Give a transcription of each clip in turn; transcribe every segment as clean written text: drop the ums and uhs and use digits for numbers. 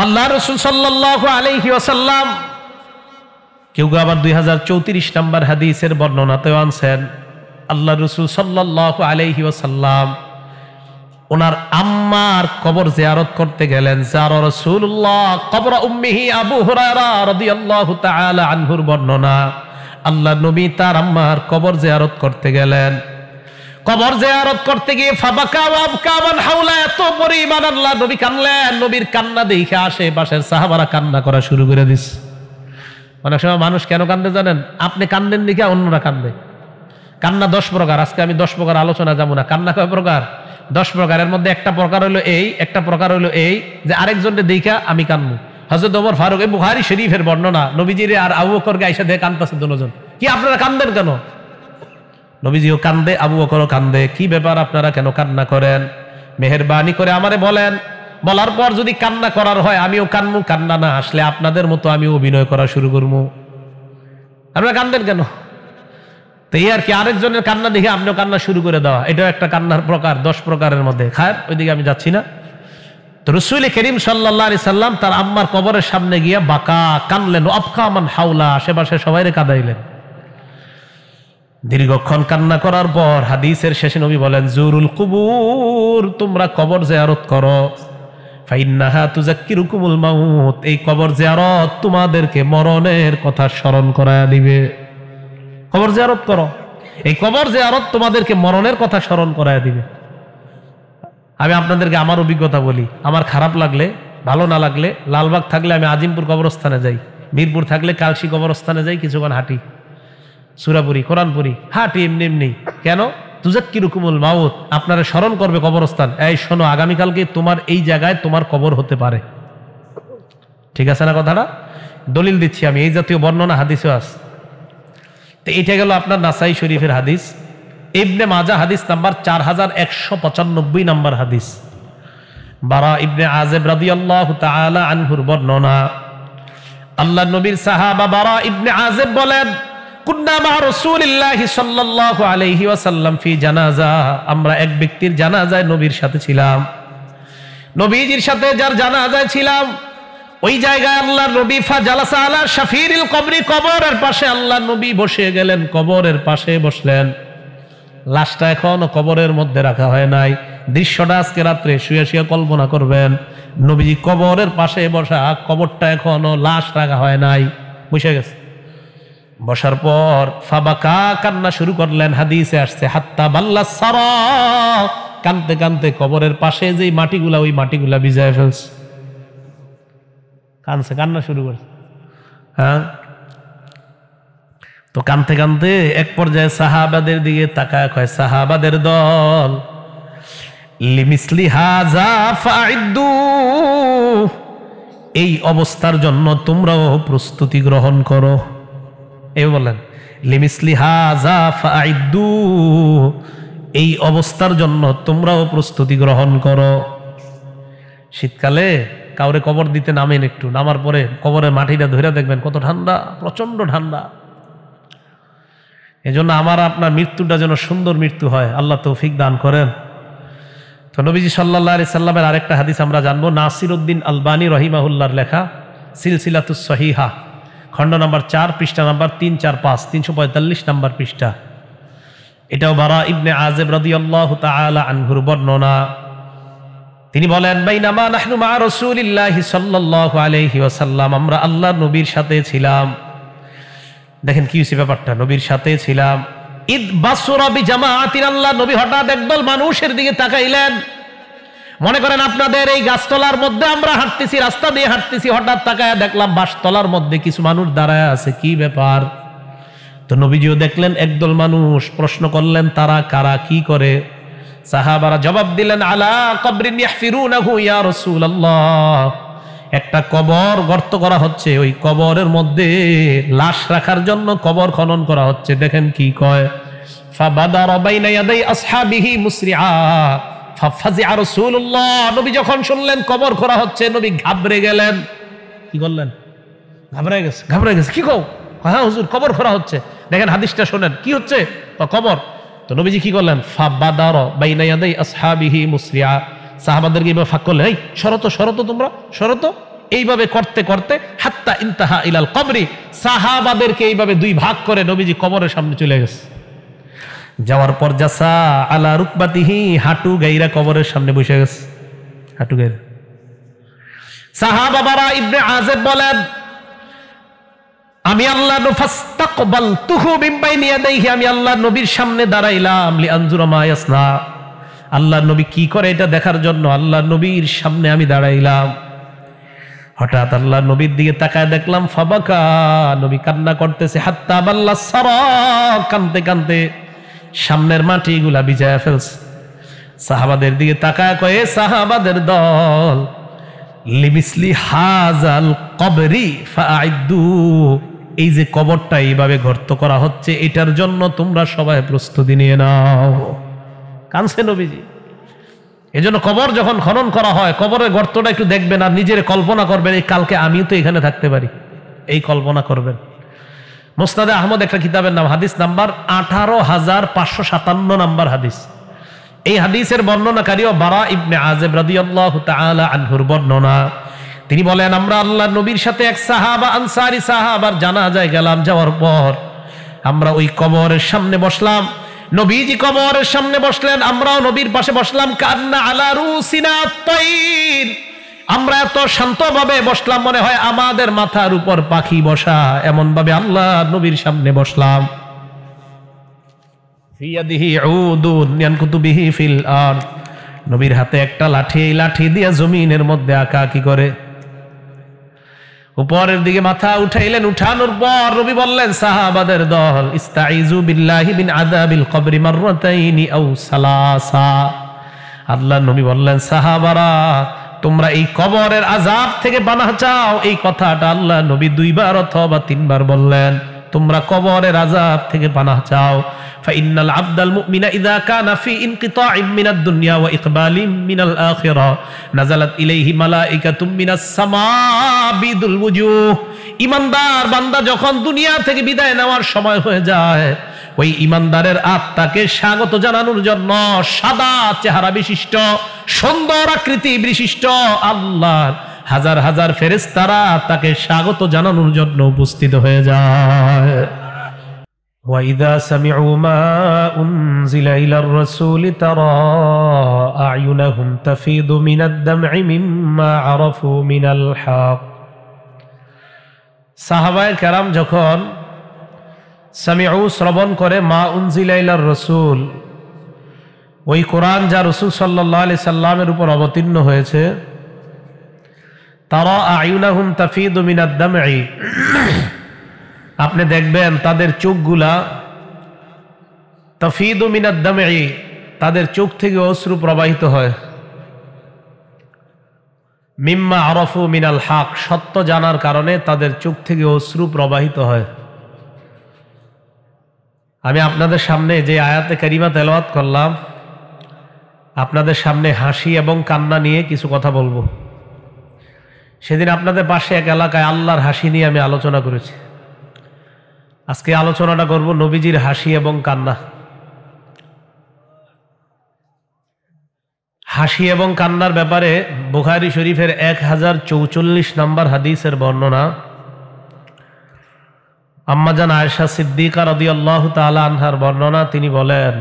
আল্লাহ রাসূল সাল্লাল্লাহু আলাইহি ওয়াসাল্লাম কেউ আবার 2034 নম্বর হাদিসের বর্ণনাতেও আনছেন, আল্লাহ রাসূল সাল্লাল্লাহু আলাইহি ওয়াসাল্লাম ওনার আম্মার কবর জিয়ারত করতে গেলেন। যারা রাসূলুল্লাহ কবর উম্মিহি আবু হুরায়রা রাদিয়াল্লাহু তাআলা আনহুর বর্ণনা, আল্লাহ নবী তার আম্মার কবর জিয়ারত করতে গেলেন। কবর জিয়ারত করতে গিয়ে ফাবাকা ওয়া আবকা মান হাওলা, এত পরিমাণ আল্লাহ নবী কানলেন। নবীর কান্না দেখে আশেপাশের সাহাবারা কান্না করা শুরু করে দিছে। অনেক সময় মানুষ কেন কান্দে জানেন? আপনি কান্দেন দেখে অন্যরা কান্দে। কান্না 10 প্রকার, আজকে আমি 10 প্রকার আলোচনা যাবো না। কান্না কয় প্রকার? 10 প্রকারের মধ্যে একটা প্রকার হলো এই, একটা প্রকার হলো এই যে আরেকজনকে দেখা আমি কান্দবো। হযরত ওমর ফারুক, এই বুখারী শরীফের বর্ণনা, নবীজির আর আবু বকরকে আয়েশা দেখে কাঁদতেছে দুজন। কি আপনারা কান্দেন কেন? নবীজিও কান্দে, আবু বকরও কান্দে। কি ব্যাপার, আপনারা কেন কান্না করেন? মেহেরবানি করে আমারে বলেন। বলার পর যদি কান্না করার হয় আমিও কান্দবো, কান্না না আসলে আপনাদের মতো আমি অভিনয় করা শুরু করবো। আপনারা কান্দেন কেন? তো এই আর কি, আরেকজনের কান্না দেখে আপনিও কান্না শুরু করে দেওয়া, এটাও একটা কান্নার প্রকার 10 প্রকারের মধ্যে। খায়ের, ওইদিকে আমি যাচ্ছি না। তো রাসূল করিম সাল্লাল্লাহু আলাইহি সাল্লাম তার আম্মার কবরের সামনে গিয়ে বাকা কানলেন, আবকা মান হাওলা, আশেপাশে সবাইরে কাঁদাইলেন। দীর্ঘক্ষণ কান্না করার পর হাদিসের শেষে নবী বলেন, জুরুল কুবুর, তোমরা কবর জিয়ারত করো। ফাইন্নাহা তুযাক্কিরুকুমুল মাউত, এই কবর জিয়ারত তোমাদেরকে মরণের কথা স্মরণ করায়া দিবে। কবর জিয়ারত করো, এই কবর জিয়ারত তোমাদেরকে মরণের কথা স্মরণ করায়া দিবে। আমি আপনাদেরকে আমার অভিজ্ঞতা বলি। আমার খারাপ লাগলে, ভালো না লাগলে, লালবাগ থাকলে আমি আজিমপুর কবরস্থানে যাই, মিরপুর থাকলে কালসি কবরস্থানে যাই, কিছুক্ষণ হাঁটি, সূরাপুরি, কোরআনপুরি হাঁটি, এমনি এমনি। কেন? তুযাক্কিরুকুমুল মাউত, আপনারা স্মরণ করবে কবরস্থান। এই শোনো, আগামীকালকে তোমার এই জায়গায় তোমার কবর হতে পারে। ঠিক আছে না কথাটা? দলিল দিচ্ছি আমি, এই জাতীয় বর্ণনা হাদিসে আছে। তো এটা গেল আপনার নাসাই শরীফের হাদিস। ইবনে মাজাহ হাদিস নাম্বার 4195 নাম্বার হাদিস। বারা ইবনে আযিব রাদিয়াল্লাহু তাআলা আনহুর বর্ণনা, আল্লাহর নবীর সাহাবা বারা ইবনে আযিব বলেন, কুন্না মা রাসূলিল্লাহি সাল্লাল্লাহু আলাইহি ওয়াসাল্লাম ফি জানাজা, আমরা এক ব্যক্তির জানাজায় নবীর সাথে ছিলাম। নবীজির সাথে যার জানাজায় ছিলাম, ওই জায়গায় আল্লাহর নবী ফাজালাসা আলা শাফিরিল কবরি, কবরের পাশে আল্লাহর নবী বসে গেলেন, কবরের পাশে বসলেন। লাশটা এখনো কবরের মধ্যে রাখা হয় নাই। দৃশ্যটা আজকে রাত্রে শুয়ে শুয়ে কল্পনা করবেন, নবীজি কবরের পাশে বসা, কবরটা এখনো লাশ রাখা হয় নাই, বসে গেছে। বসার পর ফাবাকা, কান্না শুরু করলেন। হাদিসে আসছে হাত্তা বাল্লা সারা, কানতে কানতে কবরের পাশে যে মাটিগুলা, ওই মাটিগুলা ভিজায় ফেলছে। কানছে, কান্না শুরু করছে। হ্যাঁ, তো কানতে কানতে এক পর্যায়ে সাহাবাদের দিকে তাকায় কয়, সাহাবাদের দল, লিমিসলি হাযা ফাইদ্দু, এই অবস্থার জন্য তোমরাও প্রস্তুতি গ্রহণ করো। এই বলেন, লিমিসলি হাযা ফাইদ্দু, এই অবস্থার জন্য তোমরাও প্রস্তুতি গ্রহণ করো। শীতকালে কাউরে কবর দিতে নামেন, একটু নামার পরে কবরের মাটিটা ধরে দেখবেন কত ঠান্ডা, প্রচন্ড ঠান্ডা। এজন্য আমার আপনার মৃত্যুটা যেন সুন্দর মৃত্যু হয়, আল্লাহ তৌফিক দান করেন। তো নবীজি সাল্লাল্লাহু আলাইহি সাল্লামের আরেকটা হাদিস আমরা জানবো, নাসিরউদ্দিন আলবানী রহিমাহুল্লাহর লেখা সিলসিলাতুস সহিহা, খণ্ড নাম্বার 4, পৃষ্ঠা নাম্বার 345, 345 নাম্বার পৃষ্ঠা। এটাও বারা ইবনে আযিব রাদিয়াল্লাহু তাআলা আনহুর বর্ণনা। তিনি বলেন, বাইনামা নাহনু মা রাসূলিল্লাহি সাল্লাল্লাহু আলাইহি ওয়াসাল্লাম, আমরা আল্লাহর নবীর সাথে ছিলাম। দেখেন কি হয়েছে ব্যাপারটা, নবীর সাথে ছিলাম। ইদ বাসরা বিজামাআতিন, আল্লাহর নবী হঠাৎ একদল মানুষের দিকে তাকাইলেন। মনে করেন আপনাদের এই গাছতলার মধ্যে আমরা হাঁটতেছি, রাস্তা দিয়ে হাঁটতেছি, হঠাৎ তাকায় দেখলাম বাসতলার মধ্যে কিছু মানুষ দাঁড়ায় আছে, কি ব্যাপার? তো নবীজিও দেখলেন একদল মানুষ। প্রশ্ন করলেন, তারা কারা, কি করে? সাহাবারা জবাব দিলেন, আলা কবরিন ইয়াহফিরুনাহু ইয়া রাসূলুল্লাহ, একটা কবর গর্ত করা হচ্ছে, ওই কবরের মধ্যে লাশ রাখার জন্য কবর খনন করা হচ্ছে। দেখেন কি কয়, ফাবাদারা বাইনা ইয়াদাই আসহাবিহি মুসরিআ ফাফাজিআ রাসূলুল্লাহ, নবী যখন শুনলেন কবর করা হচ্ছে, নবী ঘাবড়ে গেলেন। কি করলেন? ঘাবড়ে গেছে। কি কও? হ্যাঁ হুজুর, কবর করা হচ্ছে। দেখেন হাদিসটা শোনেন, কি হচ্ছে? কবর। তো নবীজি কি করলেন? ফাবাদারা বাইনা ইয়াদাই আসহাবিহি মুসরিআ, সাহাবাদেরকে এভাবে ফাঁক করলেন, এই সরত তোমরা সরত, এইভাবে করতে করতে হাত্তা ইনতাহা ইলাল কবরি, সাহাবাদেরকে এইভাবে দুই ভাগ করে নবীজি কবরের সামনে চলে গেছে। যাওয়ার পর জাসা আলা রুকবাতিহি, হাঁটু গাইরা কবরের সামনে বসে গেছে, হাঁটু গাইরা। সাহাবা বারা ইবনে আযিব বলেন, আমি আল্লাহ ফাস্তাকবালতুহু মিন বাইনি ইয়াদাইহি, আমি আল্লাহ নবীর সামনে দাঁড়াইলাম লিআনজুরা মা ইয়াসনা, আল্লাহ নবী কি করে এটা দেখার জন্য আল্লাহ নবীর সামনে আমি দাঁড়াইলাম। হঠাৎ আল্লাহ নবীর দিকে তাকায় দেখলাম ফাবাকা, নবী কান্না করতেছে, হাত্তা বাল্লা সারা, কানতে কানতে সামনের মাটিগুলা ভিজায়া ফেলছে। সাহাবাদের দিকে তাকায় কয়ে, সাহাবাদের দল, লিমিসলি হাজাল কবরি ফাআইদু, এই যে কবরটা এইভাবে গর্ত করা হচ্ছে এটার জন্য তোমরা সবাই প্রস্তুতি নিয়ে নাও। কানছে নবীজি। এজন্য কবর যখন খনন করা হয়, কবরের গর্তটা একটু দেখবেন আর নিজের কল্পনা করবেন, এই কালকে আমিও তো এখানে থাকতে পারি, এই কল্পনা করবেন। মুসনাদে আহমদ একটা কিতাবের নাম, হাদিস নাম্বার 18,557 নাম্বার হাদিস। এই হাদিসের বর্ণনাকারীও বারা ইবনে আযিব রাদিয়াল্লাহু তাআলা আনহুর বর্ণনা। তিনি বলেন, আমরা আল্লাহর নবীর সাথে এক সাহাবা, আনসারী সাহাবার জানাজায় গেলাম। যাওয়ার পর আমরা ওই কবরের সামনে বসলাম। নবীজি কবরের সামনে বসলেন, আমরাও নবীর পাশে বসলাম। কান্না আলা রুসিনা আত-তাইর, আমরা এত শান্তভাবে বসলাম মনে হয় আমাদের মাথার উপর পাখি বসা, এমন ভাবে আল্লাহ নবীর সামনে বসলাম। ফিয়াদিহি উদুন ইয়ানকুতু বিহি ফিল আরদ, নবীর হাতে একটা লাঠি, এই লাঠি দিয়ে জমিনের মধ্যে আঁকাআঁকি করে। উপরের দিকে মাথা উঠাইলেন, উঠানোর পর নবী বললেন সাহাবাদের দল, ইস্তাইযু বিল্লাহি মিন আযাবিল কবরি মাররাতাইনি আও সালাসা। আল্লাহ নবী বললেন, সাহাবারা তোমরা এই কবরের আযাব থেকে পানাহ চাও। এই কথাটা আল্লাহ নবী 2 বার অথবা 3 বার বললেন, তোমরা কবরের আযাব থেকে পানাহ চাও। ফাইন্নাল আবদাল মুমিনা ইযা কানা ফি ইনকিতাইম মিনাদ দুনিয়া ওয়া ইকবালিম মিনাল আখিরাহ নাযালাত ইলাইহি মালাইকাতুম মিনাস সামা বিদুল ওয়ুজুহ। ঈমানদার বান্দা যখন দুনিয়া থেকে বিদায় নেওয়ার সময় হয়ে যায়, ওই ঈমানদারের আত্মাকে স্বাগত জানানোর জন্য সাদা চেহারা বিশিষ্ট, সুন্দর আকৃতি বিশিষ্ট আল্লাহর হাজার হাজার ফেরেশতারা তাকে স্বাগত জানানোর জন্য উপস্থিত হয়ে যায়। وَإِذَا سَمِعُوا مَا أُنزِلَ إِلَى الرَّسُولِ تَرَى أَعْيُنَهُمْ تَفِيضُ مِنَ الدَّمْعِ مِمَّا عَرَفُوا مِنَ الْحَقِّ। সাহাবায়ে কেরাম যখন সামিউ শ্রবণ করে, মা উনজিলা ইলার রাসূল, ওই কোরআন যা রাসূল সাল্লাল্লাহু আলাইহি সাল্লামের উপর অবতীর্ণ হয়েছে, তারা আয়ুনাহুম তাফিদু মিনাদ দামঈ, আপনি দেখবেন তাদের চোখগুলা, তাফিদু মিনাদ দামঈ, তাদের চোখ থেকে অশ্রু প্রবাহিত হয়। মিম্মা আরাফু মিনাল হক, সত্য জানার কারণে তাদের চোখ থেকে অশ্রু প্রবাহিত হয়। আমি আপনাদের সামনে যে আয়াতে কারিমা তেলাওয়াত করলাম, আপনাদের সামনে হাসি এবং কান্না নিয়ে কিছু কথা বলবো। সেদিন আপনাদের পাশে এক এলাকায় আল্লাহর হাসি নিয়ে আমি আলোচনা করেছি। আজকে আলোচনাটা করব নবীজির হাসি এবং কান্না। হাসি এবং কান্নার ব্যাপারে বুখারী শরীফের 1044 নম্বর হাদিসের বর্ণনা। আম্মাজান আয়েশা সিদ্দিকা রাদিয়াল্লাহু তাআলা আনহার বর্ণনা। তিনি বলেন,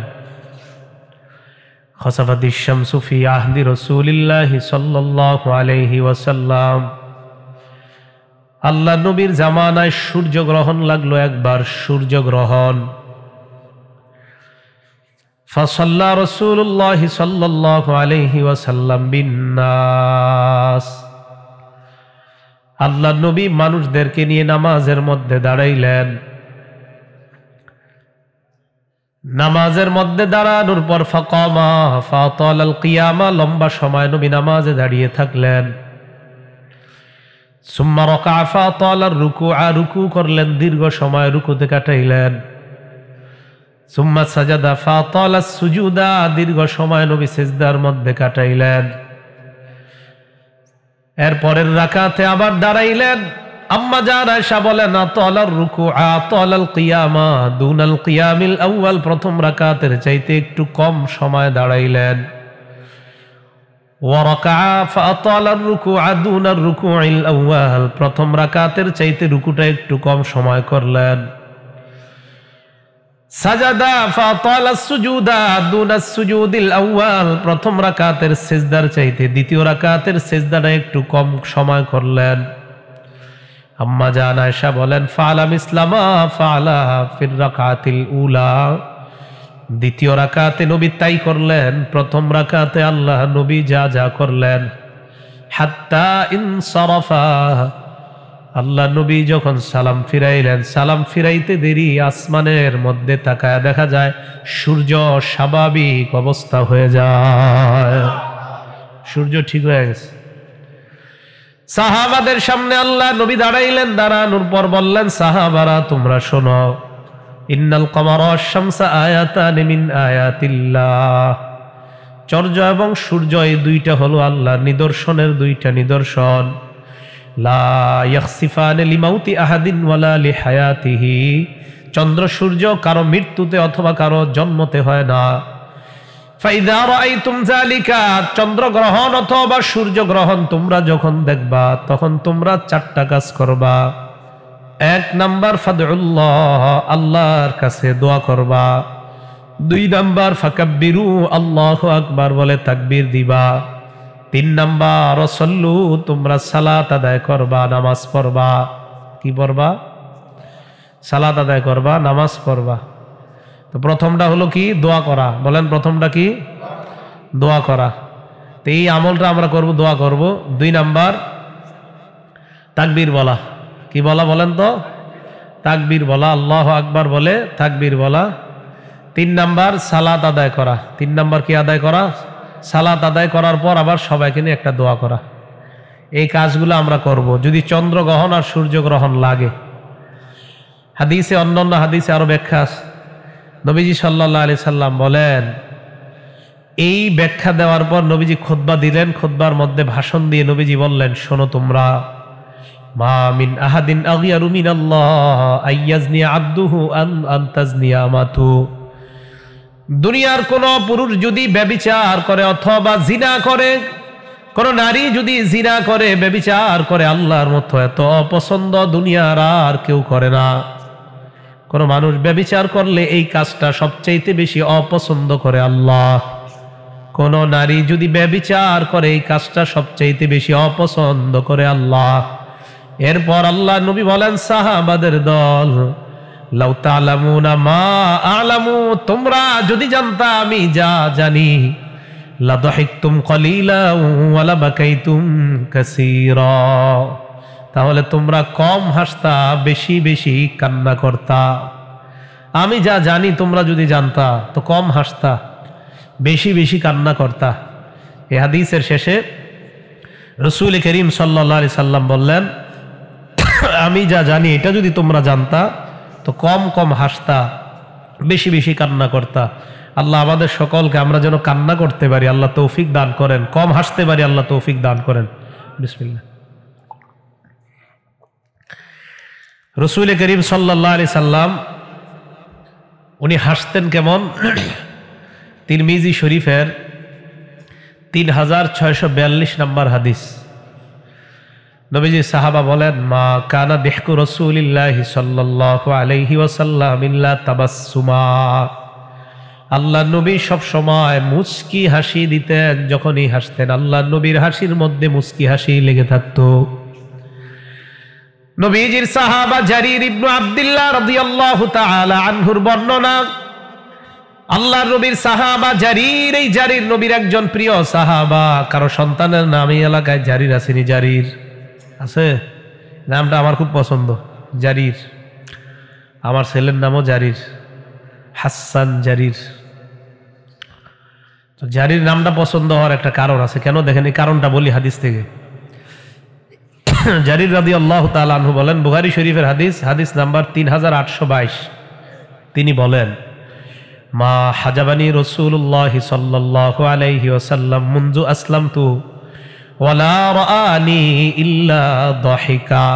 খসাফাতিশ শামসু ফি আহদি রাসূলিল্লাহি সাল্লাল্লাহু আলাইহি ওয়াসাল্লাম, আল্লাহ নবীর জামানায় সূর্যগ্রহণ লাগলো একবার, সূর্যগ্রহণ। ফাসাল্লা রাসূলুল্লাহি সাল্লাল্লাহু আলাইহি ওয়াসাল্লাম বিন্নাস, আল্লাহ নবী মানুষদেরকে নিয়ে নামাজের মধ্যে দাঁড়াইলেন। নামাজের মধ্যে দাঁড়ানোর পর ফাকামা ফাতালাল কিয়ামা, লম্বা সময় নবী নামাজে দাঁড়িয়ে থাকলেন। সুম্মা রাকা ফাতালার রুকুআ, রুকু করলেন, দীর্ঘ সময় রুকুতে কাটাইলেন। সুম্মা সাজাদা ফাতালাস সুজুদা, দীর্ঘ সময় নবী সিজদার মধ্যে কাটাইলেন। এরপরের রাকাতে আবার দাঁড়াইলেন। আম্মা জান আয়েশা বলেন, আতালার রুকুআ আতালাল কিয়ামা দুনাল কিয়ামিল আউয়াল, প্রথম রাকাতের চাইতে একটু কম সময় দাঁড়াইলেন। সুম্মা রাকা ফাতালাস সুজুদা, দীর্ঘ সময় নবী সিজদার মধ্যে কাটাইলেন। এরপরের রাকাতে আবার দাঁড়াইলেন। আম্মা জান আয়েশা বলেন, আতালার রুকুআ আতালাল কিয়ামা দুনাল কিয়ামিল আউয়াল, প্রথম রাকাতের চাইতে একটু কম সময় দাঁড়াইলেন। ওয়ারাকা ফাতালা আর-রুকুআ দুনা আর-রুকুইল আউয়াল, প্রথম রাকাতের চাইতে রুকুটা একটু কম সময় করলেন। সাজাদা ফাতালা আস-সুজুদা দুনা আস-সুজুদিল আউয়াল, প্রথম রাকাতের সিজদার চাইতে দ্বিতীয় রাকাতের সিজদাটা একটু কম সময় করলেন। আম্মা জান আয়েশা বলেন ফাআলা মিসলামা ফাআলা ফির রাকাতিল উলা, দ্বিতীয় রাকাতে নবী তাই করলেন, প্রথম রাকাতে আল্লাহ নবী যা যা করলেন। হাত্তা ইনসারাফা, আল্লাহ নবী যখন সালাম ফিরাইলেন, সালাম ফিরাইতে দেরি আসমানের মধ্যে তাকায় দেখা যায় সূর্য স্বাভাবিক অবস্থা হয়ে যায়, সূর্য ঠিক হয়ে গেছে। সাহাবাদের সামনে আল্লাহ নবী দাঁড়াইলেন, দাঁড়ানোর পর বললেন সাহাবারা তোমরা শোনো, ইন্নাল কমারা ওয়াশ-শামসা আয়াতান মিন আয়াতিল্লাহ, চন্দ্র এবং সূর্য এই দুইটা হলো আল্লাহর নিদর্শনের দুইটা নিদর্শন। লা ইয়াখসিফানে লিমাউতি আহাদিন ওয়ালা লিহায়াতিহি, চন্দ্র সূর্য কারো মৃত্যুতে অথবা কারো জন্মতে হয় না। ফাইযা রাআইতুম যালিকা, চন্দ্রগ্রহণ অথবা সূর্যগ্রহণ তোমরা যখন দেখবা তখন তোমরা চারটা কাজ করবা। এক নাম্বার ফাদউল্লাহ, আল্লাহর কাছে দোয়া করবা। দুই নাম্বার ফাকাব্বিরু, আল্লাহু আকবার বলে তাকবীর দিবা। তিন নাম্বার সল্লু, তোমরা সালাত আদায় করবা, নামাজ পড়বা। কি পড়বা? সালাত আদায় করবা, নামাজ পড়বা। তো প্রথমটা হলো কি? দোয়া করা। বলেন প্রথমটা কি? দোয়া করা। তো এই আমলটা আমরা করব, দোয়া করব। দুই নাম্বার তাকবীর বলা। কি বলা বলেন তো? তাকবীর বলা, আল্লাহু আকবার বলে তাকবীর বলা। তিন নাম্বার সালাত আদায় করা। তিন নাম্বার কি আদায় করা? সালাত আদায় করার পর আবার সবাইকে নিয়ে একটা দোয়া করা। এই কাজগুলো আমরা করব যদি চন্দ্রগ্রহণ আর সূর্যগ্রহণ লাগে। হাদিসে, অন্যান্য হাদিসে আরো ব্যাখ্যা আছে। নবীজি সাল্লাল্লাহু আলাইহি সাল্লাম বলেন, এই ব্যাখ্যা দেওয়ার পর নবীজি খুতবা দিলেন। খুতবার মধ্যে ভাষণ দিয়ে নবীজি বললেন, শোনো তোমরা, মা মিন আহাদিন আগিয়ারু মিনাল্লাহ আইয়াজনি আবদুহু আন তাজনি আমাতু, দুনিয়ার কোন পুরুষ যদি ব্যভিচার করে অথবা জিনা করে, কোন নারী যদি জিনা করে, ব্যভিচার করে, আল্লাহর মতো এত অপছন্দ দুনিয়ার আর কেউ করে না। কোন মানুষ ব্যভিচার করলে এই কাজটা সবচাইতে বেশি অপছন্দ করে আল্লাহ। কোন নারী যদি ব্যভিচার করে এই কাজটা সবচাইতে বেশি অপছন্দ করে আল্লাহ। এরপর আল্লাহ নবী বলেন সাহাবাদের দল, লাউ তা'লামুনা মা আ'লামু, তোমরা যদি জানতা আমি যা জানি, লা দাহিকতুম কলিলা ওয়া লা বাকাইতুম কাসীরা, তাহলে তোমরা কম হাসতা, বেশি বেশি কান্না করতা। আমি যা জানি তোমরা যদি জানতা তো কম হাসতা, বেশি বেশি কান্না করতা। এই হাদিসের শেষে রাসূল করিম সাল্লাল্লাহু আলাইহি সাল্লাম বললেন, আমি যা জানি এটা যদি তোমরা জানতা তো কম কম হাসতা, বেশি বেশি কান্না করতা। আল্লাহ আমাদের সকলকে আমরা যেন কান্না করতে পারি আল্লাহ তৌফিক দান করেন, কম হাসতে পারি আল্লাহ তৌফিক দান করেন। বিসমিল্লাহ। রাসূল করিম সাল্লাল্লাহু আলাইহি সাল্লাম উনি হাসতেন কেমন? তিরমিজি শরীফের 3642 নম্বর হাদিস। নবীজি সাহাবা বলেন, মা কানা দিহকু রাসূলিল্লাহি সাল্লাল্লাহু আলাইহি ওয়াসাল্লাম ইল্লা তাবাসসুমা, আল্লাহ নবী সব সময় মুচকি হাসি দিতেন। যখনই হাসতেন আল্লাহ নবীর হাসির মধ্যে মুচকি হাসি লেগে থাকতো। নবীজির সাহাবা জারির ইবনে আব্দুল্লাহ রাদিয়াল্লাহু তাআলা আনহুর বর্ণনা, আল্লাহর নবীর সাহাবা জারির, এই জারির নবীর একজন প্রিয় সাহাবা। কারো সন্তানের নাম এই এলাকায় জারির আসেনি? জারির আছে? নামটা আমার খুব পছন্দ, জারির। আমার ছেলের নামও জারির, হাসান জারির। তো জারির নামটা পছন্দ হওয়ার একটা কারণ আছে। কেন দেখেন, এই কারণটা বলি হাদিস থেকে। জারির রাদিয়াল্লাহু তাআলা আনহু বলেন, বুখারী শরীফের হাদিস, হাদিস নাম্বার 3822, তিনি বলেন, মা হাজাবানি রাসূলুল্লাহ সাল্লাল্লাহু আলাইহি ওয়াসাল্লাম মুনযু আসলামতু ওয়ালা রাআনি ইল্লা দাহিকা,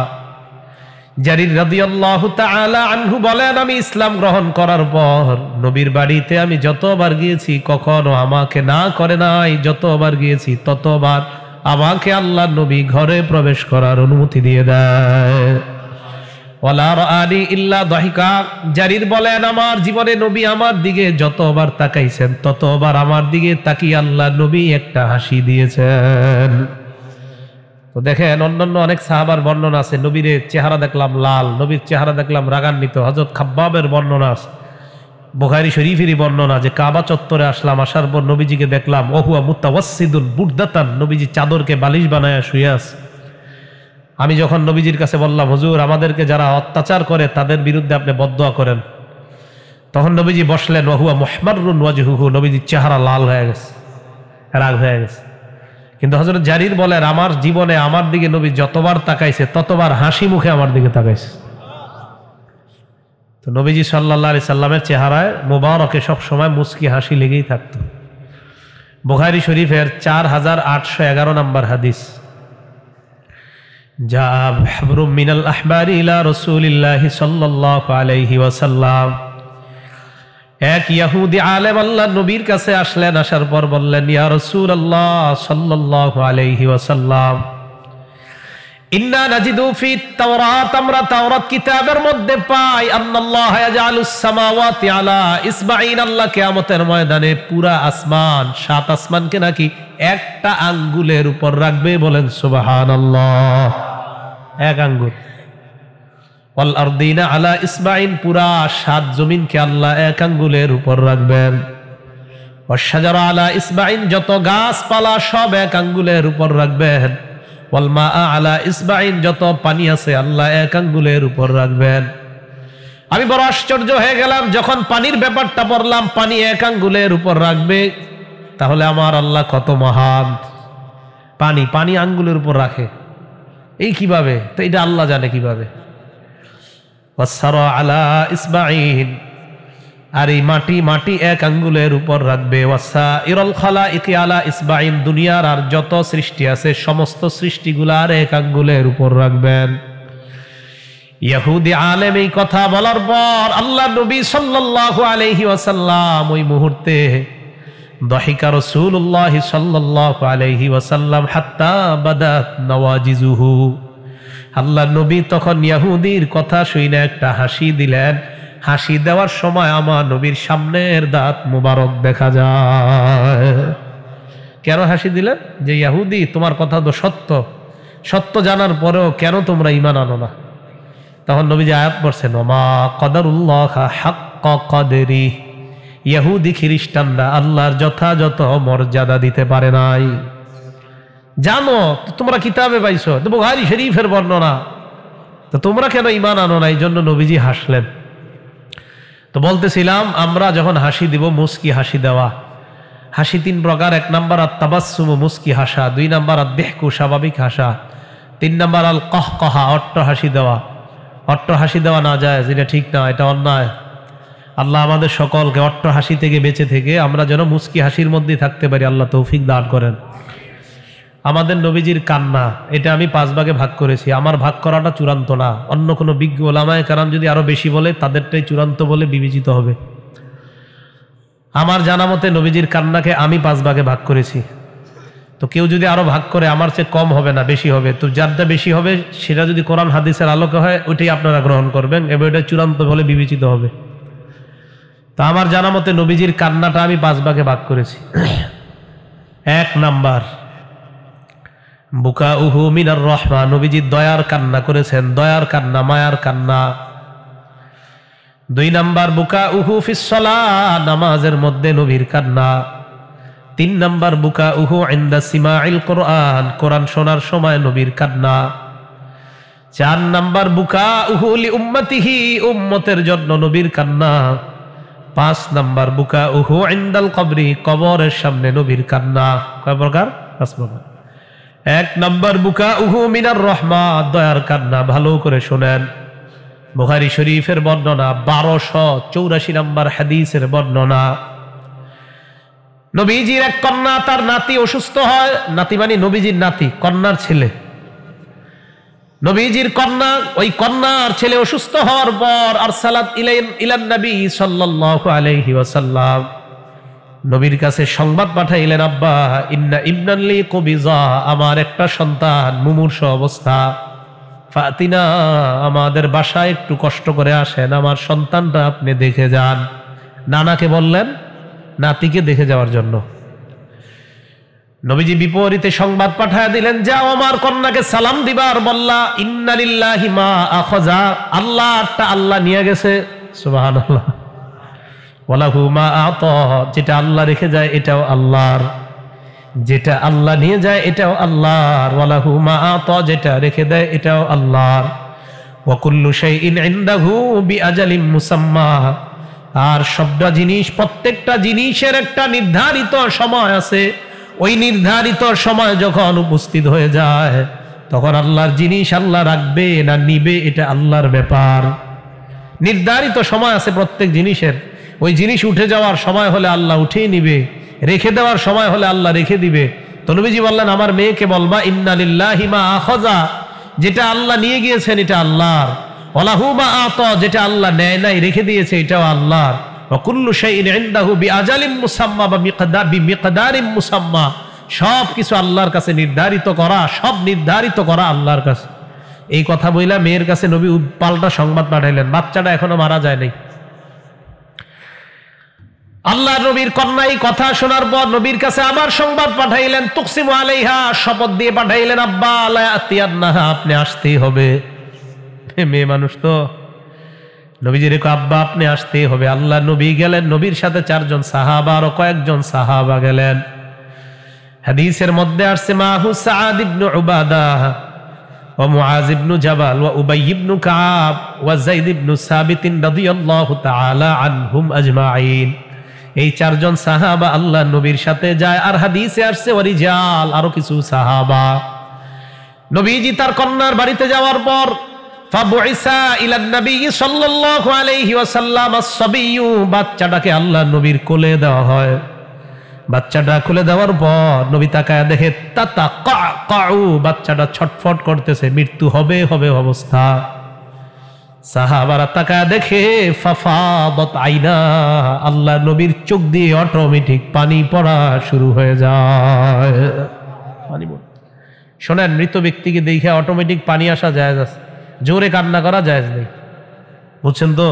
জারির রাদিয়াল্লাহু তাআলা আনহু বলেন, আমি ইসলাম গ্রহণ করার পর নবীর বাড়িতে আমি যতবার গিয়েছি কখনো আমাকে না করে নাই, যতবার গিয়েছি ততবার আমাকে আল্লাহর নবী ঘরে প্রবেশ করার অনুমতি দিয়ে দেয়। ওয়ালা রাআনি ইল্লা দাহিকা। জারির বলেন, আমার জীবনে নবী আমার দিকে যতবার তাকাইছেন ততবার আমার দিকে তাকিয়ে আল্লাহর নবী একটা হাসি দিয়েছেন। তো দেখেন, অন্যান্য অনেক সাহাবার বর্ণনা আছে, নবীর চেহারা দেখলাম লাল, নবীর চেহারা দেখলাম রাগান্বিত। হযরত খাব্বাবের বর্ণনা আছে, বুখারী শরীফেরই বর্ণনা, যে কাবা চত্বরে আসলাম, আসার পর নবীজিকে দেখলাম ওহুয়া মুতাওয়াসসিদুন বুরদাতান, নবীজি চাদরকে বালিশ বানায়া শুয়ে আছে। আমি যখন নবীজির কাছে বললাম, হুজুর আমাদেরকে যারা অত্যাচার করে তাদের বিরুদ্ধে আপনি বদদোয়া করেন, তখন নবীজি বসলেন, ওহুয়া মুহমাররুন ওয়াজহুহু, নবীজির চেহারা লাল হয়ে গেছে, রাগ হয়ে গেছে। কিন্তু হযরত জারির বলেন, আমার জীবনে আমার দিকে নবী যতবার তাকাইছে ততবার হাসি মুখে আমার দিকে তাকাইছে। তো নবীজি সাল্লাল্লাহু আলাইহি সাল্লামের চেহারায় মুবারকে সব সময় মুস্কি হাসি লেগেই থাকতো। বুখারী শরীফের 4811 নম্বর হাদিস, যা হাবরুম মিনাল আহবারি ইলা রাসূলিল্লাহি সাল্লাল্লাহু আলাইহি ওয়াসাল্লাম, এক ইহুদি আলেম আল্লাহর নবীর কাছে আসলেন, আসার পর বললেন, ইয়া রাসূলুল্লাহ সাল্লাল্লাহু আলাইহি ওয়াসাল্লাম, ইন্না নাজিদু ফি তাওরাত, আমরা তাওরাত কিতাবের মধ্যে পাই, আল্লাহ ইয়াজআলুস সামাওয়াতি আলা ইসবাঈন, আল্লাহ কিয়ামতের ময়দানে পুরা আসমান, 7 আসমানকে নাকি একটা আঙ্গুলের উপর রাখবে। বলেন সুবহানাল্লাহ, এক আঙ্গুল। ওয়াল আরদিনা আলা ইসবাঈন, পুরা 7 জমিনকে আল্লাহ এক আঙ্গুলের উপর রাখবেন। ওয়াশ শাজারা আলা ইসবাঈন, যত গাছপালা সব এক আঙ্গুলের উপর রাখবেন। ওয়াল মা আলা ইসবাঈন, যত পানি আছে আল্লাহ এক আঙ্গুলের উপর রাখবেন। আমি বড় আশ্চর্য হয়ে গেলাম যখন পানির ব্যাপারটা পড়লাম, পানি এক আঙ্গুলের উপর রাখবে, তাহলে আমার আল্লাহ কত মহান। পানি আঙ্গুলের উপর রাখে, এই কিভাবে? তো এটা আল্লাহ জানে কিভাবে। ওয়াসসারা আলা ইসবাঈন, আর এই মাটি এক আঙ্গুলের উপর রাখবে। ওয়াসাইরুল খালাইকি আলা ইসবাঈন, দুনিয়ার আর যত সৃষ্টি আছে সমস্ত সৃষ্টিগুলা আর এক আঙ্গুলের উপর রাখবেন। ইহুদি আলেম এই কথা বলার পর আল্লাহ নবী সাল্লাল্লাহু আলাইহি ওয়াসাল্লাম ওই মুহূর্তে দাহিকা রাসূলুল্লাহ সাল্লাল্লাহু আলাইহি ওয়াসাল্লাম হাত্তা বাদাত নওয়াজিজুহু, আল্লাহ নবী তখন ইহুদির কথা শুনে একটা হাসি দিলেন। হাসি দেওয়ার সময় আমার নবীর সামনের দাঁত মুবারক দেখা যায়। কেন হাসি দিলেন? যে ইহুদি, তোমার কথা তো সত্য জানার পরেও কেন তোমরা ঈমান আনো না? তখন নবী যে আয়াত পড়ছেন, ওমা কদরুল্লাহ হাক্কা কদরি, ইহুদি খ্রিস্টানরা আল্লাহর যথাযথ মর্যাদা দিতে পারে নাই। জানো তোমরা কিতাবে পাইছো, তো বুখারী শরীফের বর্ণনা, তো তোমরা কেন ঈমান আনো না? এই জন্য নবীজি হাসলেন। তো বলতেছিলাম, আমরা যখন হাসি দিব, মুস্কি হাসি দেওয়া। হাসি 3 প্রকার। 1 নাম্বার আত-তাবাসসুম, মুস্কি হাসা। 2 নাম্বার আদ-দিহকু, স্বাভাবিক হাসা। 3 নাম্বার আল কাহকাহা, অট্ট হাসি দেওয়া। অট্ট হাসি দেওয়া না যায়, এটা ঠিক না, এটা অন্যায়। আল্লাহ আমাদের সকলকে অট্ট হাসি থেকে বেঁচে থেকে আমরা যেন মুস্কি হাসির মধ্যেই থাকতে পারি, আল্লাহ তৌফিক দান করেন। আমাদের নবীজির কান্না, এটা আমি 5 ভাগে ভাগ করেছি। আমার ভাগ করাটা চূড়ান্ত না, অন্য কোনো বিজ্ঞ ওলামায়ে কেরাম যদি আরো বেশি বলে তাদেরটাই চূড়ান্ত বলে বিবেচিত হবে। আমার জানা মতে নবীজির কান্নাকে আমি 5 ভাগে ভাগ করেছি। তো কেউ যদি আরো ভাগ করে, আমার চেয়ে কম হবে না, বেশি হবে। তো যারটা বেশি হবে সেটা যদি কোরআন হাদিসের আলোকে হয়, ওইটাই আপনারা গ্রহণ করবেন এবং এটা চূড়ান্ত বলে বিবেচিত হবে। তো আমার জানা মতে নবীজির কান্নাটা আমি 5 ভাগে ভাগ করেছি। 1 নাম্বার বুকাউহু মিনার রাহমা, নবীজি দয়ার কান্না করেছেন, দয়ার কান্না, মায়ার কান্না। 2 নাম্বার বুকাউহু ফিস সালাহ, নামাজের মধ্যে নবীর কান্না। 3 নাম্বার বুকাউহু ইনদা সিমাইল কোরআন, কোরআন শোনার সময় নবীর কান্না। 4 নাম্বার বুকাউহু লি উম্মতিহি, উম্মতের জন্য নবীর কান্না। 5 নাম্বার বুকাউহু ইনদাল কবরি, কবরের সামনে নবীর কান্না। কয় প্রকার? 5 প্রকার। 1 নাম্বার বুকাউহু মিনার রাহমা, দয়ার কান্না। ভালো করে শুনেন, বুখারী শরীফের বর্ণনা, 1284 নাম্বার হাদিসের বর্ণনা। নবীজির এক কন্যা, তার নাতি অসুস্থ হয়। নাতি মানে নবীজির নাতি, কন্যার ছেলে। নবীজির কন্যা, ওই কন্যার ছেলে অসুস্থ হওয়ার পর আরসালাত ইলান নবী সাল্লাল্লাহু আলাইহি ওয়াসাল্লাম, নবীর কাছে সংবাদ পাঠাইলেন, আব্বা ইন্না ইবনান লি কুবিজা, আমার একটা সন্তান মুমূর্ষ অবস্থা, ফাতিনা, আমাদের বাসায় একটু কষ্ট করে আসেন, আমার সন্তানটা আপনি দেখে যান। নানাকে বললেন নাতিকে দেখে যাওয়ার জন্য। নবীজি বিপরীতে সংবাদ পাঠায় দিলেন, যাও আমার কন্যাকে সালাম দিবার বললা, ইন্না লিল্লাহি মা আখাযা, আল্লাহটা আল্লাহ নিয়ে গেছে, সুবহানাল্লাহ, ওয়ালাহু মা আতা, যেটা আল্লাহ রেখে যায় এটাও আল্লাহর, যেটা আল্লাহ নিয়ে যায় এটাও আল্লাহর, ওয়ালাহু মা আতা, যেটা রেখে দেয় এটাও আল্লাহর, ওয়া কুল্লু শাইইন ইনদাহু বিআজালিম মুসাম্মা, আর সবটা জিনিস, প্রত্যেকটা জিনিসের একটা নির্ধারিত সময় আছে, ওই নির্ধারিত সময় যখন উপস্থিত হয়ে যায় তখন আল্লাহর জিনিস আল্লাহ রাখবে না নিবে এটা আল্লাহর ব্যাপার। নির্ধারিত সময় আছে প্রত্যেক জিনিসের, ওই জিনিস উঠে যাওয়ার সময় হলে আল্লাহ উঠিয়ে নিবে, রেখে দেওয়ার সময় হলে আল্লাহ রেখে দিবে। তো নবীজি বললেন, আমার মেয়েকে বলবা ইন্না লিল্লাহি মা আখাযা, যেটা আল্লাহ নিয়ে গিয়েছেন এটা আল্লাহর, ওয়ালাহু মা আতা, যেটা আল্লাহ নেয় নাই রেখে দিয়েছে এটাও আল্লাহর, ওয়া কুল্লু শাইইন ইনদাহু বিআজালিম মুসাম্মা বা বিমিকদারিম মুসাম্মা, সব কিছু আল্লাহর কাছে নির্ধারিত করা, সব নির্ধারিত করা আল্লাহর কাছে। এই কথা বইলা মেয়ের কাছে নবী পাল্টা সংবাদ পাঠাইলেন, বাচ্চাটা এখনো মারা যায় নাই। আল্লাহ নবীর কন্যা এই কথা শোনার পর নবীর কাছে আবার সংবাদ পাঠাইলেন, তুকসিমু আলাইহা, শপথ দিয়ে পাঠাইলেন, আব্বা লা ইয়াতিয়ান্নাহা, আপনি আসতেই হবে। মেয়ে মানুষ তো, নবীজি রেখো, আব্বা আপনি আসতেই হবে। আল্লাহ নবী গেলেন, নবীর সাথে 4 জন সাহাবা, আরো কয়েকজন সাহাবা গেলেন। হাদিসের মধ্যে আসছে, মাহু সাআদ ইবনে উবাদা ওয়া মুআজ ইবনে জাবাল ওয়া উবাই ইবনে কাব ওয়া যায়েদ ইবনে সাবিত রাদিয়াল্লাহু তাআলা আনহুম আজমাইন। এই 4 জন সাহাবা আল্লাহ নবীর সাথে যায়। আর হাদিসে আসছে ওয়ারিজাল, আরো কিছু সাহাবা। নবীজি তার কন্যার বাড়িতে যাওয়ার পর ফাবুইসা ইলান নবী সাল্লাল্লাহু আলাইহি ওয়াসাল্লাম আস-সাবিয়্যু, বাচ্চাটাকে আল্লাহ নবীর কোলে দেওয়া হয়। বাচ্চাটা খুলে দেওয়ার পর নবী তাকায় দেখে তাতাকাউ, বাচ্চাটা ছটফট করতেছে, মৃত্যু হবে হবে অবস্থা। সাহাবারা তাকায় দেখে ফাফাদাত আইনা, আল্লাহ নবীর চোখ দিয়ে অটোমেটিক পানি পড়া শুরু হয়ে যায়। পানি পড়ে, শোনেন, মৃত ব্যক্তিকে দেখে অটোমেটিক পানি আসা জায়েজ আছে, জোরে কান্না করা জায়েজ নেই, বুঝছেন তো?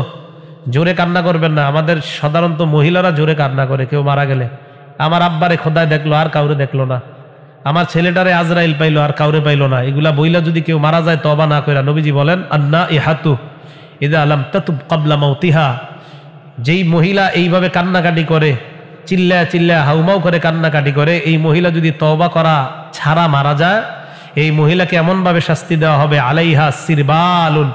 জোরে কান্না করবেন না। আমাদের সাধারণত মহিলারা জোরে কান্না করে কেউ মারা গেলে। আমার আব্বারে খোদায় দেখলো আর কাউরে দেখলো না, আমার ছেলেটারে আজরাইল পাইলো আর কাউরে পাইলো না, এগুলা বইলা যদি কেউ মারা যায় তওবা না কইরা, নবীজি বলেন আন্না ইহাতু ইদা লাম তাতুব ক্বাবলা মাউতিহা, যেই মহিলা এইভাবে কান্নাকাটি করে, চিল্লায়া চিল্লায়া হাউমাউ করে কান্নাকাটি করে, এই মহিলা যদি তওবা করা ছাড়া মারা যায়, এই মহিলাকে এমন ভাবে শাস্তি দেওয়া হবে, আলাইহা সিরবালুন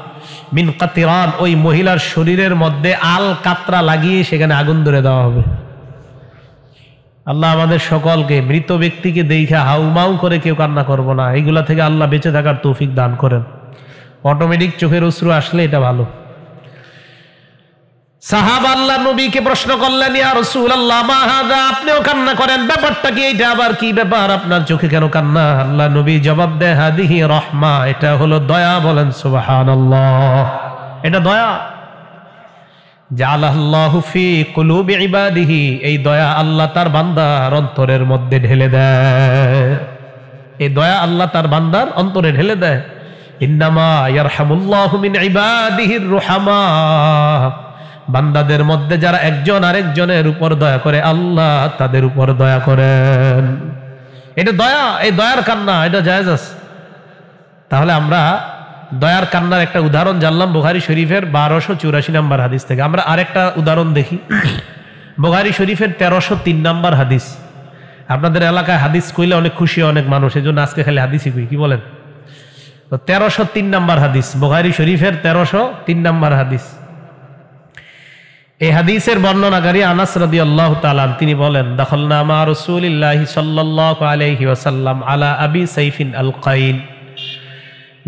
মিন কাতিরান, ওই মহিলার শরীরের মধ্যে আল কাতরা লাগিয়ে সেখানে আগুন ধরে দেওয়া হবে। আল্লাহ আমাদের সকলকে মৃত ব্যক্তিকে দেখা হাউমাউ করে কেউ কান্না করবো না, এইগুলা থেকে আল্লাহ বেঁচে থাকার তৌফিক দান করেন। অটোমেটিক চোখের অশ্রু আসলে এটা ভালো। সাহাবা আল্লাহ নবীকে প্রশ্ন করলেন, ইয়া রাসূলুল্লাহ মা হাযা, আপনিও কান্না করেন, ব্যাপারটা কি? এটা আবার কি ব্যাপার, আপনার চোখে কেন কান্না? আল্লাহ নবী জবাব দেয়, হাদিহি রাহমা, এটা হলো দয়া। বলেন সুবহানাল্লাহ, এটা দয়া। জাআলাল্লাহু ফি কুলুবি ইবাদিহি, এই দয়া আল্লাহ তার বান্দার অন্তরের মধ্যে ঢেলে দেয়। এই দয়া আল্লাহ তার বান্দার অন্তরে ঢেলে দেয়। ইন্নামা ইয়ারহামুল্লাহু মিন ইবাদিহির রুহামা, বান্দাদের মধ্যে যারা একজন আরেকজনের উপর দয়া করে আল্লাহ তাদের উপর দয়া করেন। এটা দয়া, এই দয়ার কান্না, এটা জায়েজ আছে। তাহলে আমরা দয়ার কান্নার একটা উদাহরণ জানলাম বুখারী শরীফের 1284 নম্বর হাদিস থেকে। আমরা আরেকটা উদাহরণ দেখি, বুখারী শরীফের 1303 নম্বর হাদিস। আপনাদের এলাকায় হাদিস কইলে অনেক খুশি অনেক মানুষ, এই জন্য আজকে খালি হাদিসই কই, কি বলেন? তো 1303 নম্বর হাদিস, বুখারী শরীফের 1303 নম্বর হাদিস। এই হাদিসের বর্ণনাকারী আনাস রাদিয়াল্লাহু তাআলা তিনি বলেন, দাখালনা মা রাসূলিল্লাহি সাল্লাল্লাহু আলাইহি ওয়াসাল্লাম আলা আবি সাইফিন আল কাইন,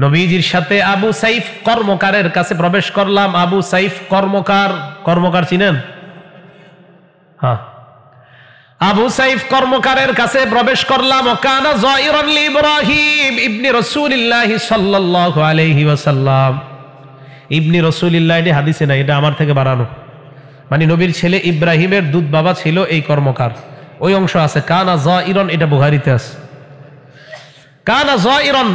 নবীজির সাথে আবু সাইফ কর্মকারের কাছে প্রবেশ করলাম। আবু সাইফ কর্মকার, কর্মকার চিনেন? হ্যাঁ, আবু সাইফ কর্মকারের কাছে প্রবেশ করলাম। ওয়াকানা যায়িরান লি ইব্রাহিম ইবনে রাসূলিল্লাহ সাল্লাল্লাহু আলাইহি ওয়াসাল্লাম। ইবনে রাসূলিল্লাহ, এটা হাদিসে না, এটা আমার থেকে বানানো। মানে নবীর ছেলে ইব্রাহিমের দুধ বাবা ছিল এই কর্মকার, ওই অংশ আছে। কানা যায়িরান, এটা বুখারীতে আছে। কানা যায়িরান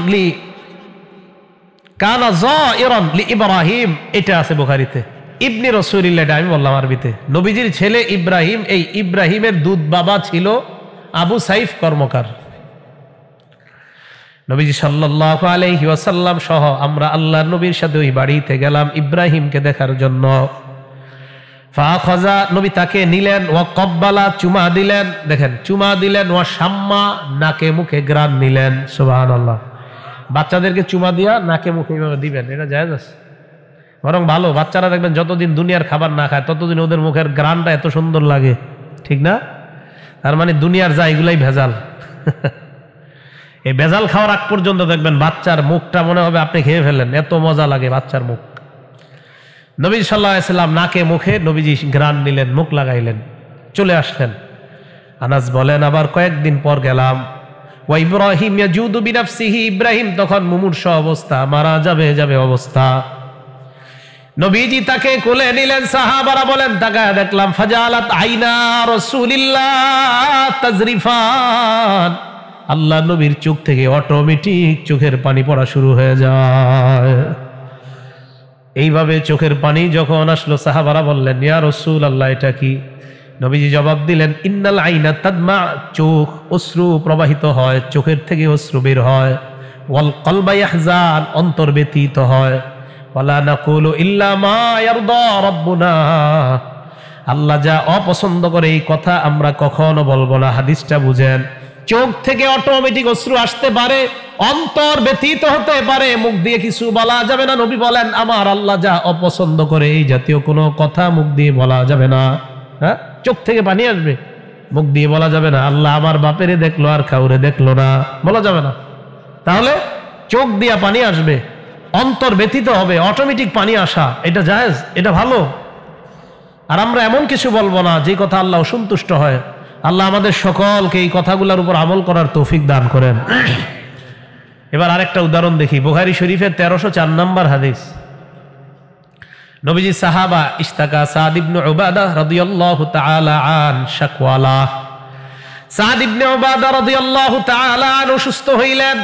লি ইব্রাহিম, এটা আছে বুখারীতে। ইবনে রাসূলিল্লাহ, এটা আমি বললাম আরবিতে। নবীজির ছেলে ইব্রাহিম, এই ইব্রাহিমের দুধ বাবা ছিল আবু সাইফ কর্মকার। নবীজি সাল্লাল্লাহু আলাইহি ওয়াসাল্লাম সহ আমরা আল্লাহর নবীর সাথে ওই বাড়িতে গেলাম ইব্রাহিমকে দেখার জন্য। ফাখাযা, নবী তাকে নিলেন। ওয়া কব্বালা, চুমা দিলেন। দেখেন, চুমা দিলেন। ওয়া শাম্মা, নাকে মুখে গ্রান নিলেন। সুবহানাল্লাহ। বাচ্চাদেরকে চুমা দিয়া নাকে মুখে এইভাবে দিবেন, এটা জায়েজ আছে? বরং ভালো, বাচ্চারা দেখবেন যতদিন দুনিয়ার খাবার না খায় ততদিন ওদের মুখের গ্রানটা এত সুন্দর লাগে, ঠিক না? তার মানে দুনিয়ার যা, এগুলাই ভেজাল। এই ভেজাল খাওয়ার আগ পর্যন্ত দেখবেন বাচ্চার মুখটা মনে হবে আপনি খেয়ে ফেলেন, এত মজা লাগে বাচ্চার মুখ। নবী সাল্লাল্লাহু আলাইহি ওয়াসাল্লাম নাকে মুখে নবীজি গ্রান নিলেন, মুখ লাগাইলেন, চলে আসলেন। আনাস বলেন, আবার কয়েকদিন পর গেলাম। ওয়া ইব্রাহিম ইয়াজুদু বিনাফসিহি, ইব্রাহিম তখন মুমূর্ষ অবস্থা, মারা যাবে অবস্থা। নবীজি তাকে কোলে নিলেন। সাহাবারা বলেন, তাকায় দেখলাম ফাজালাত আইনা রাসূলিল্লাহ তাজরিফান, আল্লাহ নবীর চোখ থেকে অটোমেটিক চোখের পানি পড়া শুরু হয়ে যায়। এইভাবে চোখের পানি যখন আসলো, সাহাবারা বললেন, ইয়া রাসূলুল্লাহ, এটা কি? নবীজি জবাব দিলেন, ইন্নাল আইনা তাদমা, চোখ অশ্রু প্রবাহিত হয়, চোখের থেকে অশ্রু বের হয়। ওয়াল কলবা ইয়াহজান, অন্তর ব্যথিত হয়। ওয়ালা নাকুলু ইল্লা মা ইয়ারদা রাব্বুনা, আল্লাহ যা অপছন্দ করে এই কথা আমরা কখনো বলবো না। হাদিসটা বুঝেন, চোখ থেকে অটোমেটিক অশ্রু আসতে পারে, অন্তর ব্যথিত হতে পারে, মুখ দিয়ে কিছু বলা যাবে না। নবী বলেন, আমার আল্লাহ যা অপছন্দ করে এই জাতীয় কোনো কথা মুখ দিয়ে বলা যাবে না। হ্যাঁ, চোখ থেকে পানি আসবে, মুখ দিয়ে বলা যাবে না। আল্লাহ আমার বাপেরে দেখলো আর কাউরে দেখলো না, বলা যাবে না। তাহলে চোখ দিয়া পানি আসবে, অন্তর ব্যথিত হবে, অটোমেটিক পানি আসা, এটা জায়েজ, এটা ভালো। আর আমরা এমন কিছু বলবো না যে কথা আল্লাহ অসন্তুষ্ট হয়। আল্লাহ আমাদের সকলকে এই কথাগুলোর উপর আমল করার তৌফিক দান করেন। এবার আরেকটা উদাহরণ দেখি, বুখারী শরীফের 1304 নম্বর হাদিস। নবীজি সাহাবা ইশতাকা সাদ ইবনে উবাদা রাদিয়াল্লাহু তাআলা আন শাকওয়ালা, সাদ ইবনে উবাদা রাদিয়াল্লাহু তাআলা আন অসুস্থ হইলেন।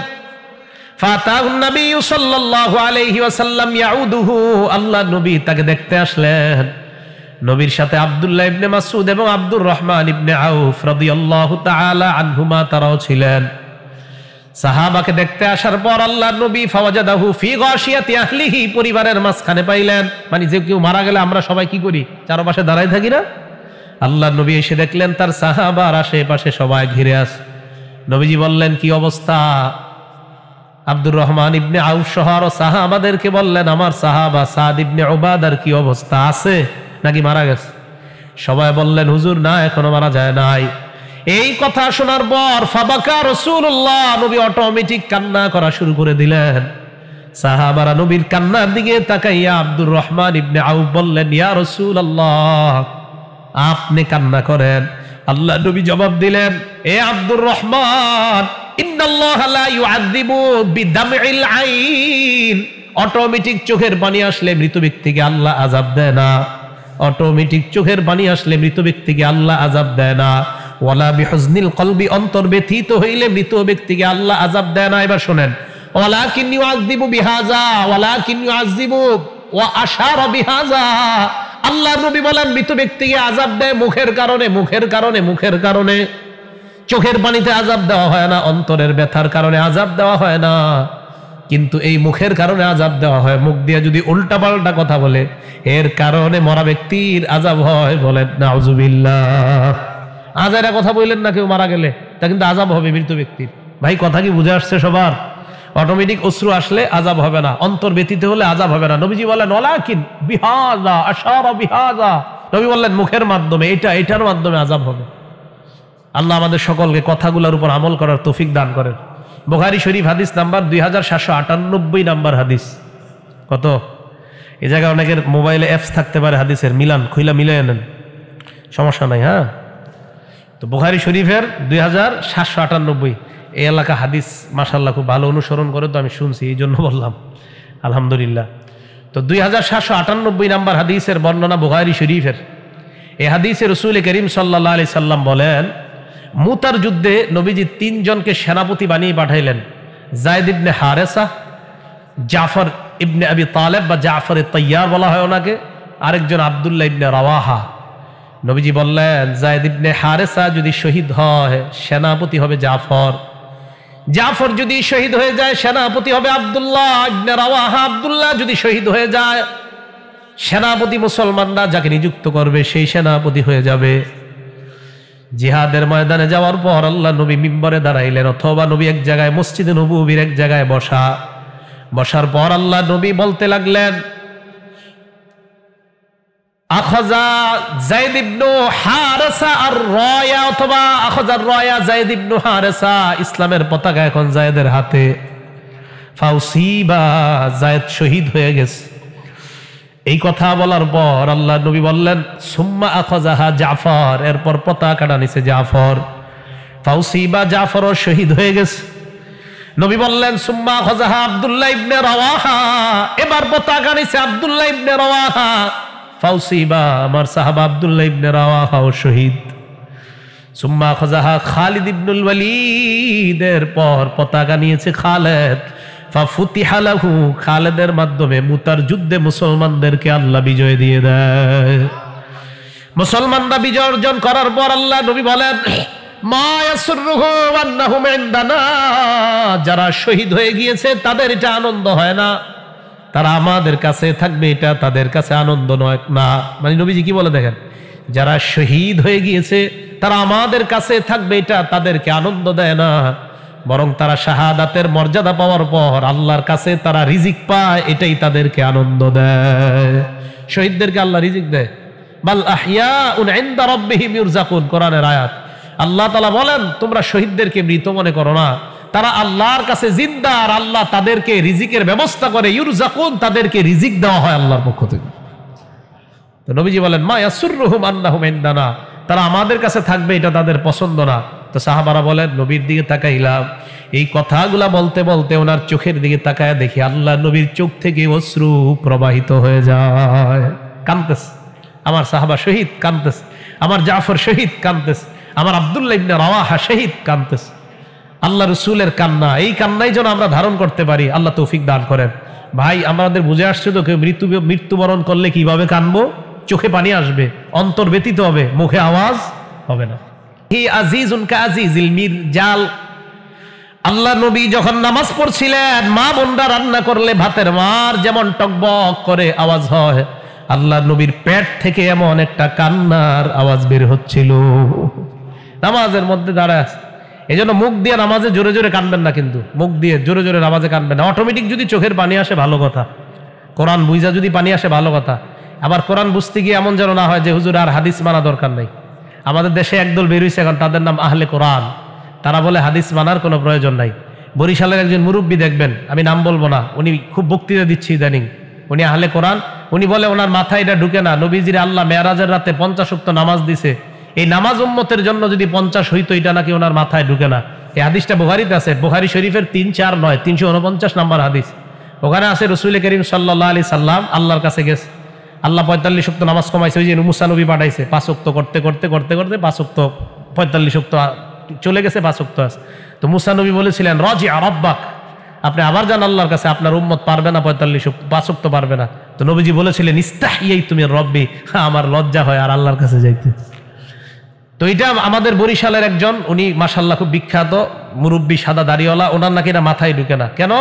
ফাতাহুন নবী সাল্লাল্লাহু আলাইহি ওয়াসাল্লাম ইয়াউদুহু, আল্লাহ নবী তাকে দেখতে আসলেন। নবীর সাথে আব্দুল্লাহ ইবনে মাসউদ এবং আব্দুর রহমান ইবনে আউফ রাদিয়াল্লাহু তাআলা আনহুমা, তারাও ছিলেন। সাহাবাকে দেখতে আসার পর আল্লাহ নবী ফাওয়াজাদাহু ফি গাশিয়াতি আহলিহি, পরিবারের মাঝখানে পাইলেন। মানে যে কেউ মারা গেলে আমরা সবাই কি করি? চারপাশে দাঁড়ায় থাকি না? আল্লাহ নবী এসে দেখলেন তার সাহাবার আশেপাশে সবাই ঘিরে আছে। নবীজি বললেন, কি অবস্থা? আব্দুর রহমান ইবনে আউফ সহ আরো সাহাবাদেরকে বললেন, আমার সাহাবা সাদ ইবনে উবাদার কি অবস্থা, আছে নাকি মারা গেছে? সবাই বললেন, হুজুর না, এখনো মারা যায় নাই। এই কথা শোনার পর ফাবাকা রাসূলুল্লাহ, নবী অটোমেটিক কান্না করা শুরু করে দিলেন। সাহাবারা নবীর কান্নার দিকে তাকাইয়া আব্দুর রহমান ইবনে আউফ বললেন, ইয়া রাসূলুল্লাহ, আপনি কান্না করেন? আল্লাহ নবী জবাব দিলেন, এ আব্দুর রহমান, ইন্নাল্লাহা লা ইউআযযিবু বিদামইল আইন, অটোমেটিক চোখের পানি আসলে মৃত ব্যক্তিকে আল্লাহ আযাব দেয় না। অটোমেটিক চোখের পানি আসলে মৃত ব্যক্তিকে আল্লাহ আযাব দেয় না। ওয়ালা বিহুজনিল কলবি, অন্তর ব্যথিত হইলে মৃত ব্যক্তিকে আল্লাহ আযাব দেয় না। এবার শুনেন, ওয়ালাকিন ইউআযযিবু বিহাযা, ওয়ালাকিন ইউআযযিবু ওয়া আশারা বিহাযা, আল্লাহ নবী বলেন মৃত ব্যক্তিকে আযাব দেয় মুখের কারণে, মুখের কারণে, মুখের কারণে। চোখের পানিতে আযাব দেওয়া হয় না, অন্তরের ব্যথার কারণে আযাব দেওয়া হয় না, কিন্তু এই মুখের কারণে আযাব দেওয়া হয়। মুখ দিয়ে যদি উল্টাপাল্টা কথা বলে এর কারণে মরা ব্যক্তির আযাব হয়। বলেন নাউজুবিল্লাহ। আজাইরা কথা বললেন না, কেউ মারা গেলে তা কিন্তু আযাব হবে মৃত ব্যক্তির। ভাই কথা কি বুঝে আসছে সবার? অটোমেটিক অশ্রু আসলে আযাব হবে না, অন্তর ব্যথিত হলে আযাব হবে না। নবীজি বলেন, ওয়ালাকিন বিহাযা আশারা বিহাযা, নবী বললেন মুখের মাধ্যমে, এটার মাধ্যমে আযাব হবে। আল্লাহ আমাদের সকলকে কথাগুলোর উপর আমল করার তৌফিক দান করেন। বুখারী শরীফ হাদিস নাম্বার 2798 নাম্বার হাদিস। কত? এই জায়গায় অনেকের মোবাইলে অ্যাপস থাকতে পারে হাদিসের, মিলান খুইলা মিলাই নেন, সমস্যা নাই। হ্যাঁ, তো বুখারী শরীফের 2798, এই এলাকা হাদিস মাশাআল্লাহ খুব ভালো অনুসরণ করে, তো আমি শুনছি এই জন্য বললাম আলহামদুলিল্লাহ। তো 2798 নাম্বার হাদিসের বর্ণনা বুখারী শরীফের। এই হাদিসে রাসূল করিম সাল্লাল্লাহু আলাইহি সাল্লাম বলেন, মুতার যুদ্ধে নবীজি 3 জনকে সেনাপতি বানিয়ে পাঠাইলেন। যায়েদ ইবনে হারেসা, জাফর ইবনে আবি তালেব বা জাফর তাইয়ার বলা হয় ওনাকে, আরেকজন আব্দুল্লাহ ইবনে রাওয়াহা। নবীজি বললেন, যায়েদ ইবনে হারেসা যদি শহীদ হয় সেনাপতি হবে জাফর, জাফর যদি শহীদ হয়ে যায় সেনাপতি হবে আব্দুল্লাহ ইবনে রাওয়াহা, আব্দুল্লাহ যদি শহীদ হয়ে যায় সেনাপতি মুসলমানরা যাকে নিযুক্ত করবে সেই সেনাপতি হয়ে যাবে। জিহাদের ময়দানে যাওয়ার পর আল্লাহ নবী মিম্বরে দাঁড়াইলেন, অথবা নবী এক জায়গায় মসজিদে নববীর এক জায়গায় বসার পর আল্লাহ নবী বলতে লাগলেন, আখাযা যায়েদ ইবনে হারেসা আর রায়া, অথবা আখাযা রায়া যায়েদ ইবনে হারেসা, ইসলামের পতাকা এখন যায়েদের হাতে। ফাউসিবা, যায়েদ শহীদ হয়ে গেছে। এই কথা বলার পর আল্লাহ নবী বললেন, সুম্মা আখাযাহা জাফর, এরপর পতাকাটা নিছে জাফর। ফাউসিবা, জাফরও শহীদ হয়ে গেছে। নবী বললেন, সুম্মা আখাযাহা আব্দুল্লাহ ইবনে রাওয়াহা, এবার পতাকা নিছে আব্দুল্লাহ ইবনে রাওয়াহা। ফাউসিবা, আমার সাহাবা আব্দুল্লাহ ইবনে রাওয়াহাও শহীদ। সুম্মা আখাযাহা খালিদ ইবনুল ওয়ালিদ, এরপর পতাকা নিয়েছে খালেদ। ফাফুতিহা লাহু, খালেদের মাধ্যমে মুতার যুদ্ধে মুসলমানদেরকে আল্লাহ বিজয় দিয়ে দেয়। মুসলমানরা বিজয় অর্জন করার পর আল্লাহ নবী বলেন, মা ইয়াসুরুহু আন্নাহুম ইনদানা, যারা শহীদ হয়ে গিয়েছে তাদের এটা আনন্দ হয় না, তারা আমাদের কাছে থাকবে এটা তাদের কাছে আনন্দ নয় না। মানে নবীজি কি বলে দেখেন, যারা শহীদ হয়ে গিয়েছে তারা আমাদের কাছে থাকবে এটা তাদেরকে আনন্দ দেয় না, বরং তারা শাহাদাতের মর্যাদা পাওয়ার পর আল্লাহর কাছে তারা রিজিক পায়, এটাই তাদেরকে আনন্দ দেয়। শহীদদেরকে আল্লাহ রিজিক দেয়। বাল আহইয়াউন ইনদা রাব্বিহিম ইরযাকুন, কোরআনের আয়াত। আল্লাহ তাআলা বলেন, তোমরা শহীদদেরকে মৃত মনে করো না, তারা আল্লাহর কাছে জিন্দা, আর আল্লাহ তাদেরকে রিজিকের ব্যবস্থা করে। ইরযাকুন, তাদেরকে রিজিক দেওয়া হয় আল্লাহর পক্ষ থেকে। তো নবীজি বলেন, মা ইয়াসুরুহুম আন্নাহুম ইনদানা, তারা আমাদের কাছে থাকবে এটা তাদের পছন্দ না। তো সাহাবারা বলেন, নবীর দিকে তাকাইলাম, এই কথাগুলা বলতে বলতে ওনার চোখের দিকে তাকায় দেখি আল্লাহ নবীর চোখ থেকে অশ্রু প্রবাহিত হয়ে যায়। কাঁদতেছে, আমার সাহাবা শহীদ, কাঁদতেছে আমার জাফর শহীদ, কাঁদতেছে আমার আব্দুল্লাহ ইবনে রাওয়াহা শহীদ, কাঁদতেছে। আল্লাহ রসুলের কান্না, এই কান্নাই যেন আমরা ধারণ করতে পারি, আল্লাহ তৌফিক দান করেন। ভাই, আমাদের বুঝে আসছে তো, কেউ মৃত্যুবরণ করলে কিভাবে কাঁদবো? চোখে পানি আসবে, অন্তর ব্যতীত হবে, মুখে আওয়াজ হবে না। হি আজিজুন কাজিজিল মিরজাল। আল্লাহ নবী যখন নামাজ পড়ছিলেন, মা বোনরা রান্না করলে ভাতের মার যেমন টকবক করে আওয়াজ হয়, আল্লাহ নবীর পেট থেকে এমন একটা কান্নার আওয়াজ বের হচ্ছিল নামাজের মধ্যে দাঁড়ায়। এই জন্য মুখ দিয়ে নামাজে জোরে জোরে কানবেন না, কিন্তু মুখ দিয়ে জোরে জোরে নামাজে কানবেন না। অটোমেটিক যদি চোখের পানি আসে ভালো কথা, কোরআন বুঝা যদি পানি আসে ভালো কথা। আবার কোরআন বুঝতে গিয়ে এমন যেন না হয় যে হুজুর আর হাদিস মানা দরকার নেই। আমাদের দেশে একদল বেরিয়েছে এখন, তাদের নাম আহলে কোরআন। তারা বলে হাদিস মানার কোনো প্রয়োজন নাই। বরিশালের একজন মুরব্বী দেখবেন, আমি নাম বলবো না, উনি খুব বক্তৃতা দিচ্ছি ইদানিং, উনি আহলে কোরআন। উনি বলে ওনার মাথায় এটা ঢুকে না, নবীজির আল্লাহ মেরাজের রাতে 50 ওয়াক্ত নামাজ দিছে, এই নামাজ উম্মতের জন্য যদি 50 হইতো, এটা নাকি ওনার মাথায় ঢুকে না। এই হাদিসটা বুখারীতে আছে, বুখারী শরীফের 349 349 নম্বর হাদিস। ওখানে আছে রাসূল করিম সাল্লাল্লাহু আলাইহি সাল্লাম আল্লাহর কাছে গেছে, আল্লাহ 45 ওয়াক্ত নামাজ কমাইছে, ওই যে মুসা নবী পাঠাইছে, 5 ওয়াক্ত করতে করতে করতে করতে 5 ওয়াক্ত 45 ওয়াক্ত চলে গেছে, 5 ওয়াক্ত আছে। তো মুসা নবী বলেছিলেন, রাজি রাব্বাক, আপনি আবার যান আল্লাহর কাছে, আপনার উম্মত পারবে না 45 ওয়াক্ত, 5 ওয়াক্ত পারবে না। তো নবীজি বলেছিলেন, ইস্তাহিয়াইতু মির রাব্বি, আমার লজ্জা হয় আর আল্লাহর কাছে যাইতে। তো এটা আমাদের বরিশালের একজন, উনি মাশাআল্লাহ খুব বিখ্যাত মুরব্বী, সাদা দাড়িওয়ালা, ওনার নাকি এটা মাথায় ঢুকে না। কেন?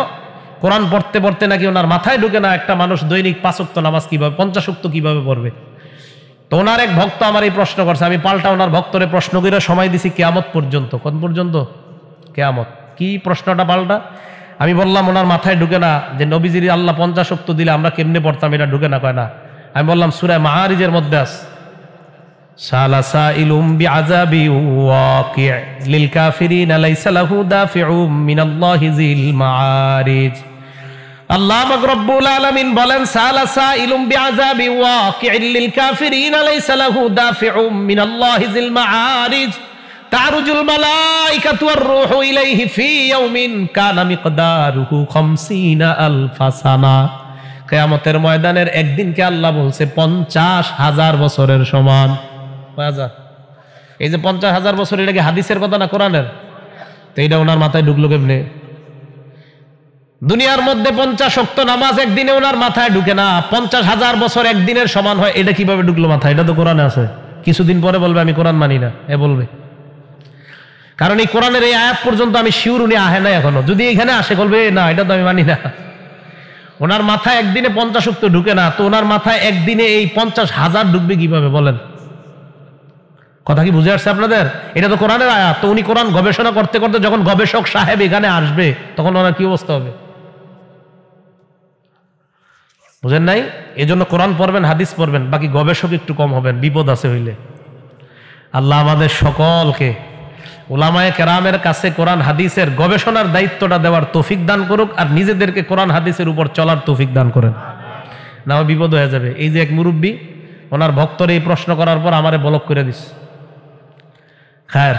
কোরআন পড়তে পড়তে নাকি ওনার মাথায় ঢুকে না একটা মানুষ দৈনিক 5 ওয়াক্ত নামাজ কিভাবে 50 ওয়াক্ত কিভাবে পড়বে। তো ওনার এক ভক্ত আমার এই প্রশ্ন করছে, আমি পাল্টা ওনার ভক্তরে প্রশ্ন করে সময় দিছি কিয়ামত পর্যন্ত। কোন পর্যন্ত? কিয়ামত। কি প্রশ্নটা পাল্টা? আমি বললাম ওনার মাথায় ঢুকে না যে নবীজির আল্লাহ 50 ওয়াক্ত দিলে আমরা কেমনে পড়তাম, এটা ঢুকে না। কয় না। আমি বললাম সূরা মাআরিজের মধ্যে আছে, সালা সাইলুম বিআযাবি ওয়াকি' লিল কাফিরিন লাইসা লাহু দাফিউম মিনাল্লাহি যিল মাআরিজ। আল্লাহ রব্বুল আলামিন বলেন, সালা সাইলুম বিআযাবি ওয়াকি' লিল কাফিরিন লাইসা লাহু দাফিউম মিনাল্লাহি যিল মাআরিজ। তারুজুল মালাইকাতু ওয়ার রূহু ইলাইহি ফি ইয়াউমিন কানা মিকদারুহু 50 আলফা সানা। কিয়ামতের ময়দানের একদিনকে আল্লাহ বলছে 50,000 বছরের সমান। এই যে 50,000 বছর, এটা কি হাদিসের কথা না কোরআনের? তো এটা ওনার মাথায় ঢুকলো কেমনে? দুনিয়ার মধ্যে 50 ওয়াক্ত নামাজ একদিনে ওনার মাথায় ঢুকে না, 50,000 বছর একদিনের সমান হয়, এটা কিভাবে ঢুকলো মাথায়? এটা তো কোরআনে আছে। কিছুদিন পরে বলবে আমি কোরআন মানি না, এ বলবে। কারণ এই কোরআনের এই আয়াত পর্যন্ত আমি শিওর উনি আহে না এখনো। যদি এখানে আসে বলবে না, এটা তো আমি মানি না। ওনার মাথায় একদিনে 50 ওয়াক্ত ঢুকে না, তো ওনার মাথায় একদিনে এই 50,000 ঢুকবে কিভাবে বলেন? কথা কি বুঝে আসছে আপনাদের? এটা তো কোরআনের আয়াত। তো উনি কোরআন গবেষণা করতে করতে যখন গবেষক সাহেব এখানে আসবে, তখন ওনার কি অবস্থা হবে? বুঝেন নাই? এই জন্য কোরআন পড়বেন, হাদিস পড়বেন, বাকি গবেষক একটু কম হবেন, বিপদ আছে হইলে। আল্লাহ আমাদের সকলকে উলামায়ে কেরামের কাছে কোরআন হাদিসের গবেষণার দায়িত্বটা দেওয়ার তৌফিক দান করুক, আর নিজেদেরকে কোরআন হাদিসের উপর চলার তৌফিক দান করেন, না বিপদ হয়ে যাবে। এই যে এক মুরব্বী, ওনার ভক্তরে এই প্রশ্ন করার পর আমারে ব্লক করে দিস। খায়ের,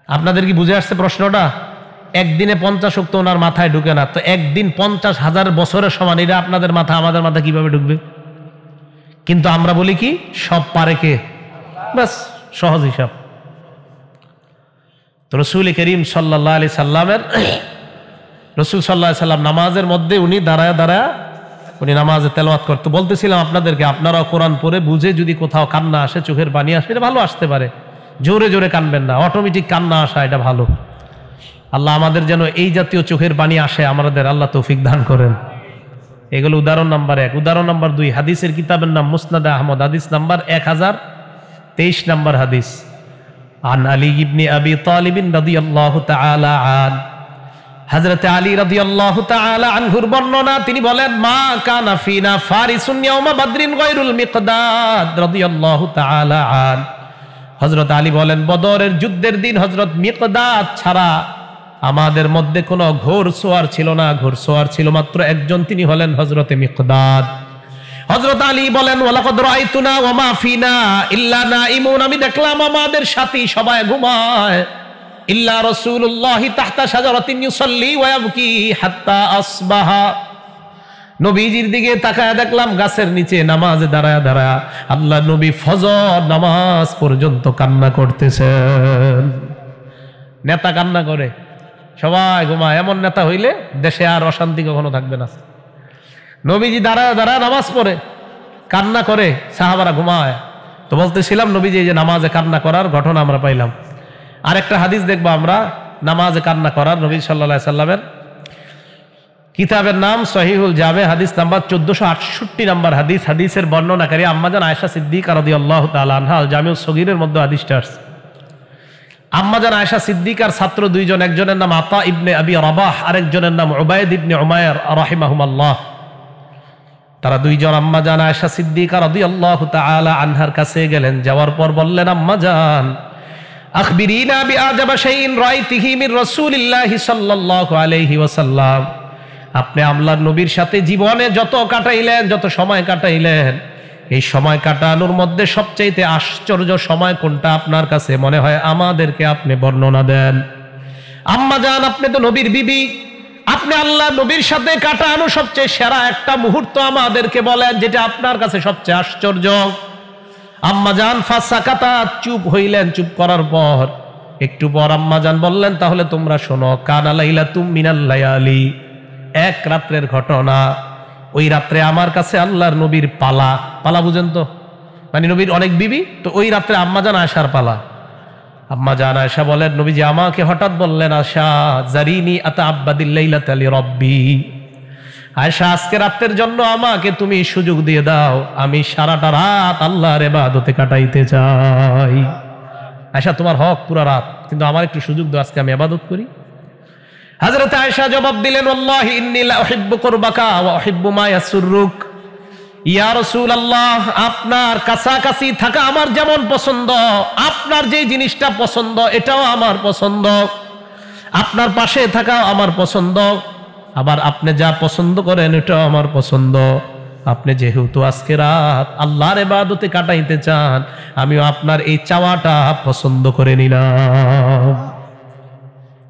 আপনাদের কি বুঝে আসছে প্রশ্নটা? একদিনে 50 ওয়াক্ত ওনার মাথায় ঢুকে না, তো একদিন 50,000 বছরের সমান, এটা আপনাদের মাথা আমাদের মাথা কিভাবে ঢুকবে? কিন্তু আমরা বলি কি, সব পারে কে? বাস, সহজ হিসাব। তো রসুল করিম সাল্লাল্লাহু আলাইহি সাল্লামের, রসুল সাল্লাল্লাহু আলাইহি সাল্লাম নামাজের মধ্যে উনি দাঁড়ায় দাঁড়ায় উনি নামাজে তেলাওয়াত করতে। বলতেছিলাম আপনাদেরকে, আপনারাও কোরআন পড়ে বুঝে যদি কোথাও কান্না আসে, চোখের পানি আসে, এটা ভালো আসতে পারে। জোরে জোরে কানবেন না, অটোমেটিক কান্না আসা এটা ভালো। আল্লাহ আমাদের যেন এই জাতীয় চোখের পানি আসে, আমাদের আল্লাহ তৌফিক দান করেন। এগুলো উদাহরণ নাম্বার 1। উদাহরণ নাম্বার 2, হাদিসের কিতাবের নাম মুসনাদে আহমদ, হাদিস নাম্বার 1023 নম্বর হাদিস। আন আলী ইবনে আবি তালিব রাদিয়াল্লাহু তাআলা আন, হযরত আলী রাদিয়াল্লাহু তাআলা আনহুর বর্ণনা, তিনি বলেন, মা কানা ফিনা ফারিসুন ইয়াউমা বাদরিন গায়রুল মিকদাদ রাদিয়াল্লাহু তাআলা আন। হযরত আলী বলেন, বদরের যুদ্ধের দিন হযরত মিকদাদ ছাড়া আমাদের মধ্যে কোনো ঘোড়সওয়ার ছিল না। ঘোড়সওয়ার ছিল মাত্র একজন, তিনি হলেন হযরতে মিকদাদ। হযরত আলী বলেন, ওয়ালাকাদ রাআইতুনা ওয়া মা ফিনা ইল্লা নাইমুন, আমি দেখলাম আমাদের সাথী সবাই ঘুমায়, ইল্লা রাসূলুল্লাহ তাহতা শাজারাতিন ইউসাল্লি ওয়া ইয়াবকি হাত্তা আসবাহা। নবীজির দিকে তাকায় দেখলাম গাছের নিচে নামাজে দাঁড়ায় দাঁড়ায় আল্লাহ নবী ফজর নামাজ পর্যন্ত কান্না করতেছেন। নেতা কান্না করে, সবাই ঘুমায়, এমন নেতা হইলে দেশে আর অশান্তি কখনো থাকবে না। নবীজি দাঁড়ায় দাঁড়ায় নামাজ পড়ে, কান্না করে, সাহাবারা ঘুমায়। তো বলতেছিলাম, নবীজি এই যে নামাজে কান্না করার ঘটনা আমরা পাইলাম। আরেকটা হাদিস দেখবো আমরা নামাজে কান্না করার, নবী সাল্লাল্লাহু আলাইহি সাল্লামের কিতাবের নাম সহিহুল জামে, হাদিস নাম্বার 1468 নম্বর হাদিস। হাদিসের বর্ণনাকারী আম্মাজান আয়েশা সিদ্দিকা রাদিয়াল্লাহু তাআলা আনহা, আল জামিউস সগীরের মধ্যে হাদিসটা আসছে। আম্মাজান আয়েশা সিদ্দিকার ছাত্র দুইজন, একজনের নাম আতা ইবনে আবি রাবাহ, আরেকজনের নাম উবাইদ ইবনে উমাইর রাহিমাহুমাল্লাহ। তারা দুইজন আম্মাজান আয়েশা সিদ্দিকা রাদিয়াল্লাহু তাআলা আনহার কাছে গেলেন। যাওয়ার পর বললেন, আম্মাজান আখবিরিনা বিআজাবা শাইইন রাআইতিহি মির রাসূলিল্লাহি সাল্লাল্লাহু আলাইহি ওয়াসাল্লাম, আপনি আল্লাহর নবীর সাথে জীবনে যত কাটাইলেন, যত সময় কাটাইলেন, এই সময় কাটানোর মধ্যে সবচাইতে আশ্চর্য সময় কোনটা আপনার কাছে মনে হয়? আমাদেরকে আপনি বর্ণনা দেন। আম্মাজান, আপনি তো নবীর বিবি, আপনি আল্লাহ নবীর সাথে কাটানো সবচেয়ে সেরা একটা মুহূর্ত আমাদেরকে বলেন, যেটা আপনার কাছে সবচেয়ে আশ্চর্য। আম্মাজান ফাসাকাতা, চুপ হইলেন। চুপ করার পর একটু পর আম্মাজান বললেন, তাহলে তোমরা শোনো, কানা লাইলাতুম মিনাল লায়ালি, এক রাত্রের ঘটনা। ওই রাত্রে আমার কাছে আল্লাহর নবীর পালা, পালা বুঝেন তো, মানে নবীর অনেক বিবি, তো ওই রাত্রে আম্মাজান আয়েশার পালা। আম্মাজান আয়েশা বলেন, নবীজি আমাকে হঠাৎ বললেন, আশা জারিনি আতাআব্বাদিল লাইলাতা লিরাব্বি, আয়েশা আজকে রাতের জন্য আমাকে তুমি সুযোগ দিয়ে দাও, আমি সারাটা রাত আল্লাহর ইবাদতে কাটাইতে চাই। আয়েশা, তোমার হক পুরা রাত, কিন্তু আমার একটু সুযোগ দাও, আজকে আমি ইবাদত করি। হযরত আয়েশা জবাব দিলেন, ওয়াল্লাহি ইন্নী লা উহিব্বু কুরবাকা ওয়া উহিব্বু মা ইয়াসুররুক। ইয়া রাসূলুল্লাহ, আপনার কাছাকাছি থাকা আমার যেমন পছন্দ, আপনার যে জিনিসটা পছন্দ এটাও আমার পছন্দ, আপনার পাশে থাকা আমার পছন্দ, আবার আপনি যা পছন্দ করেন এটাও আমার পছন্দ। আপনি যেহেতু আজকে রাত আল্লাহর ইবাদতে কাটাইতে চান, আমিও আপনার এই চাওয়াটা পছন্দ করে নিলাম।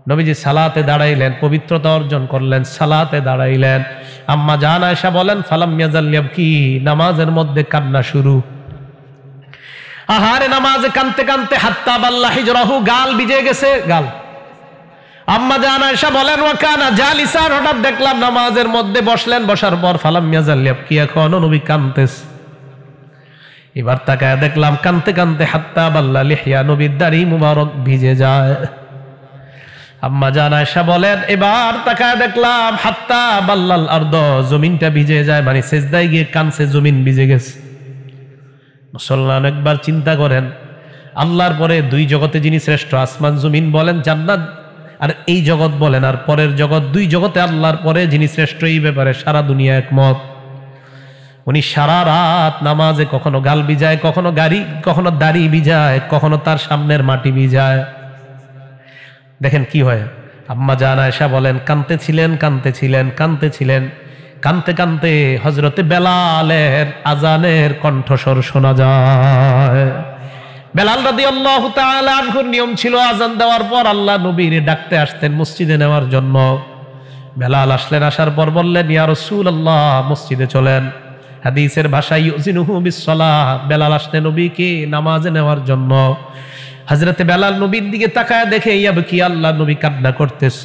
নবীজি সালাতে দাঁড়াইলেন, পবিত্রতা অর্জন করলেন, সালাতে দাঁড়াইলেন। আম্মা জান আয়েশা বলেন, ফালাম ইয়াজাল ইয়াবকি, নামাজের মধ্যে কান্না শুরু। আহারে নামাজে কানতে কানতে হাত্তা বাল্লা হিজরাহু, গাল ভিজে গেছে, গাল। আম্মা জান আয়েশা বলেন, ওয়া কানা জালিসান, হঠাৎ দেখলাম নামাজের মধ্যে বসলেন, বসার পর ফালাম ইয়াজাল ইয়াবকি, এখনো নবী কানতেছে। এবার তাকায় দেখলাম কানতে কানতে হাত্তা বাল্লা লিহিয়া, নবীর দাড়ি মুবারক ভিজে যায়। আম্মা জান আয়েশা বলেন, এবার তাকায় দেখলাম হাত্তা বাল্লাল আরদ, জমিনটা ভিজে যায়, মানে সেজদায় গিয়ে কানছে, জমিন ভিজে গেছে। মুসলমান একবার চিন্তা করেন, আল্লাহর পরে দুই জগতে যিনি শ্রেষ্ঠ, আসমান জমিন বলেন, জান্নাত আর এই জগৎ বলেন, আর পরের জগৎ, দুই জগতে আল্লাহর পরে যিনি শ্রেষ্ঠ, এই ব্যাপারে সারা দুনিয়া একমত। উনি সারা রাত নামাজে কখনো গাল ভিজায়, কখনো দাড়ি ভিজায়, কখনো তার সামনের মাটি ভিজায়। দেখেন কি হয়। আম্মা জান আয়েশা বলেন, কানতেছিলেন কানতে কানতে হযরতে বেলালের আজানের কণ্ঠস্বর শোনা যায়। বেলাল রাদিয়াল্লাহু তাআলা আনহুর নিয়ম ছিল আজান দেওয়ার পর আল্লাহ নবীর ডাকতে আসতেন মসজিদে নেওয়ার জন্য। বেলাল আসলেন, আসার পর বললেন, ইয়া রাসূলুল্লাহ, মসজিদে চলেন। হাদিসের ভাষায় ইউজিনুহু বিসসালাহ, বেলাল আসলেন নবীকে নামাজে নেওয়ার জন্য। হযরতে বেলাল নবীর দিকে তাকায় দেখে ইয়াবকি, আল্লাহ নবী কান্না করতেছে।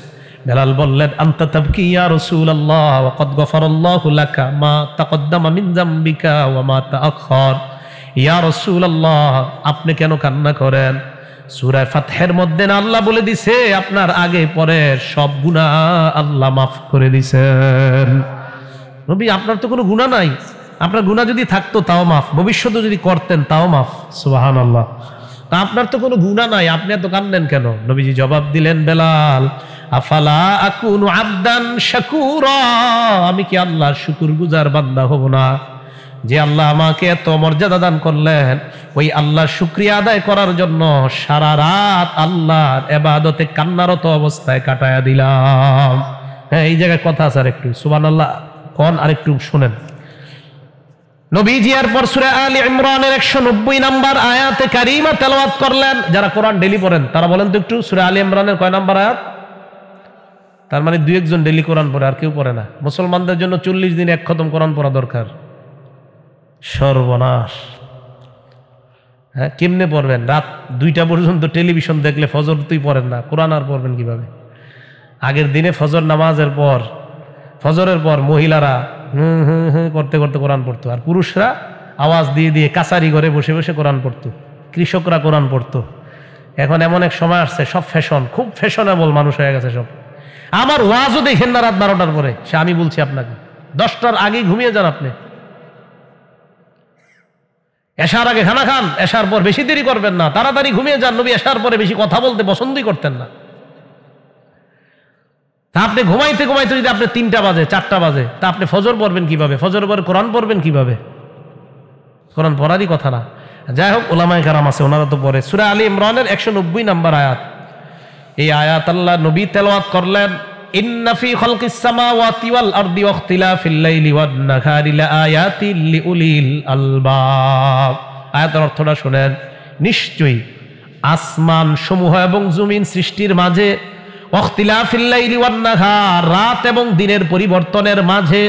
বেলাল বললেন, আনতা তাবকি ইয়া রাসূলুল্লাহ ওয়া ক্বাদ গফারাল্লাহু লাকা মা তাকদ্দামা মিন যামবিকা ওয়া মা তাআখার। ইয়া রাসূলুল্লাহ, আপনি কেন কান্না করেন? সূরা ফাতহের মধ্যে না আল্লাহ বলে দিছে আপনার আগে পরে সব গুনাহ আল্লাহ মাফ করে দিয়েছেন। নবী, আপনার তো কোনো গুনাহ নাই, আপনার গুনাহ যদি থাকতো তাও মাফ, ভবিষ্যতে যদি করতেন তাও মাফ। সুবহানাল্লাহ। তা আপনার তো কোনো গুনাহ নাই, আপনি এত কান্দেন কেন? নবীজি জবাব দিলেন, বেলাল, আফালা আকুনু আবদান শাকুরা, আমি কি আল্লাহর শুকরগুজার বান্দা হব না? যে আল্লাহ আমাকে এত মর্যাদা দান করলেন, ওই আল্লাহর শুকরিয়া আদায় করার জন্য সারা রাত আল্লাহর ইবাদতে কান্নারত অবস্থায় কাটায়া দিলাম। হ্যাঁ, এই জায়গায় কথা আছে, আর একটু সুবহানাল্লাহ কোন আর একটু শুনেন। নবীজি এরপর সূরা আলে ইমরানের 190 নম্বর আয়াতে কারিমা তেলাওয়াত করলেন। যারা কোরআন ডেলি পড়েন তারা বলেন তো একটু, সূরা আলে ইমরানের কয় নম্বর আয়াত? তার মানে দুই একজন ডেলি কোরআন পড়ে, আর কেউ পড়ে না। মুসলমানদের জন্য 40 দিন এক খতম কোরআন পড়া দরকার। সর্বনাশ। হ্যাঁ, কেমনে পড়বেন? রাত 2টা পর্যন্ত টেলিভিশন দেখলে ফজর তুই পড়েন না, কোরআন আর পড়বেন কিভাবে? আগের দিনে ফজর নামাজের পর, ফজরের পর মহিলারা করতে করতে কোরআন পড়তো, আর পুরুষরা আওয়াজ দিয়ে দিয়ে কাছারি ঘরে বসে বসে কোরআন পড়তো, কৃষকরা কোরআন পড়তো। এখন এমন এক সময় আসছে, সব ফ্যাশন, খুব ফ্যাশনেবল মানুষ হয়ে গেছে সব। আমার ওয়াজও দেখেন না রাত 12টার পরে। সে আমি বলছি আপনাকে, 10টার আগে ঘুমিয়ে যান আপনি। এশার আগে খানা খান, এশার পর বেশি দেরি করবেন না, তাড়াতাড়ি ঘুমিয়ে যান। নবী এশার পরে বেশি কথা বলতে পছন্দই করতেন না। তা আপনি ঘুমাইতে ঘুমাইতে যদি আপনি 3টা বাজে 4টা বাজে, তা আপনি ফজর পড়বেন কিভাবে? ফজর পরে কোরআন পড়বেন কিভাবে? কোরআন পড়ারই কথা না। যাই হোক, ওলামায়ে কেরাম আছে, ওনারা তো পড়ে। সূরা আলে ইমরানের 190 নম্বর আয়াত, এই আয়াত আল্লাহ নবী তেলাওয়াত করলেন। ইন্না ফি খালকিস সামাওয়াতি ওয়াল আরদি ওয়া ইখতিলাফিল লাইলি ওয়ান নাহারি লাআয়াতিল লিউলিল আলবাব। আয়াতের অর্থটা শুনেন। নিশ্চয়ই আসমান সমূহ এবং জমিন সৃষ্টির মাঝে, ইখতিলাফিল লাইলি ওয়ান নাহার, রাত এবং দিনের পরিবর্তনের মাঝে,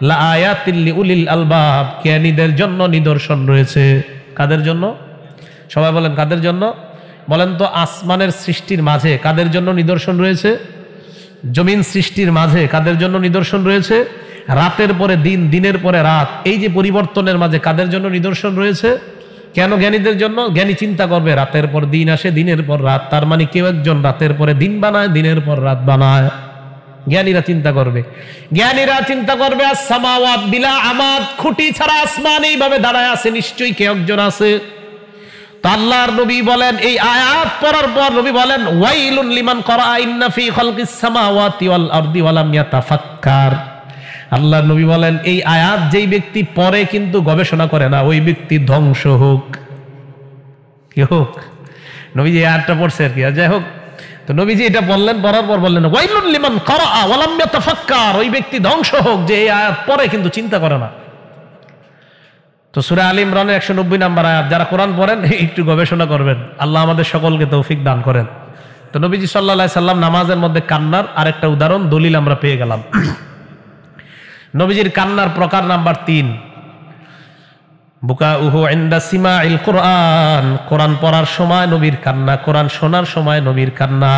লাআয়াতিল লিউলিল আলবাব, জ্ঞানীদের জন্য নিদর্শন রয়েছে। কাদের জন্য? সবাই বলেন কাদের জন্য? বলেন তো, আসমানের সৃষ্টির মাঝে কাদের জন্য নিদর্শন রয়েছে? জমিন সৃষ্টির মাঝে কাদের জন্য নিদর্শন রয়েছে? রাতের পরে দিন, দিনের পরে রাত, এই যে পরিবর্তনের মাঝে কাদের জন্য নিদর্শন রয়েছে? কেন? জ্ঞানীদের জন্য। জ্ঞানী চিন্তা করবে, রাতের পর দিন আসে, দিনের পর রাত, তার মানে কেউ একজন রাতের পরে দিন বানায়, দিনের পর রাত বানায়। জ্ঞানীরা চিন্তা করবে, জ্ঞানীরা চিন্তা করবে আস-সামাওয়াত বিলা আমাদ, খুঁটি ছাড়া আসমান এইভাবে দাঁড়ায় আছে, নিশ্চয়ই কেউ একজন আছে। আল্লাহর নবী বলেন, এই আয়াত পড়ার পর নবী বলেন, ওয়াইলুন লিমান ক্বারা ইন্না ফি খালকিস সামাওয়াতি ওয়াল আরদি ওয়া লাম ইয়াতাফাক্কার। আল্লাহর নবী বলেন, এই আয়াত যেই ব্যক্তি পড়ে কিন্তু গবেষণা করে না, ওই ব্যক্তি ধ্বংস হোক। কি হোক? নবীজি এই আয়াতটা পড়ছে আর কি। যাই হোক, তো নবীজি এটা বললেন, পড়ার পর বললেন, ওয়াইলুন লিমান ক্বারা ওয়া লাম ইয়াতাফাক্কার, ওই ব্যক্তি ধ্বংস হোক যে এই আয়াত পড়ে কিন্তু চিন্তা করে না। তো সূরা আলে ইমরানের 190 নম্বর আয়াত, যারা কোরআন পড়েন একটু গবেষণা করবেন, আল্লাহ আমাদের সকলকে তৌফিক দান করেন। তো নবীজি সাল্লাল্লাহু আলাইহি সাল্লাম নামাজের মধ্যে কান্নার আরেকটা উদাহরণ দলিল আমরা পেয়ে গেলাম। নবীজির কান্নার প্রকার নাম্বার 3, বুকাউহু ইনদা সিমাইল কোরআন, কোরআন পড়ার সময় নবীর কান্না, কোরআন শোনার সময় নবীর কান্না।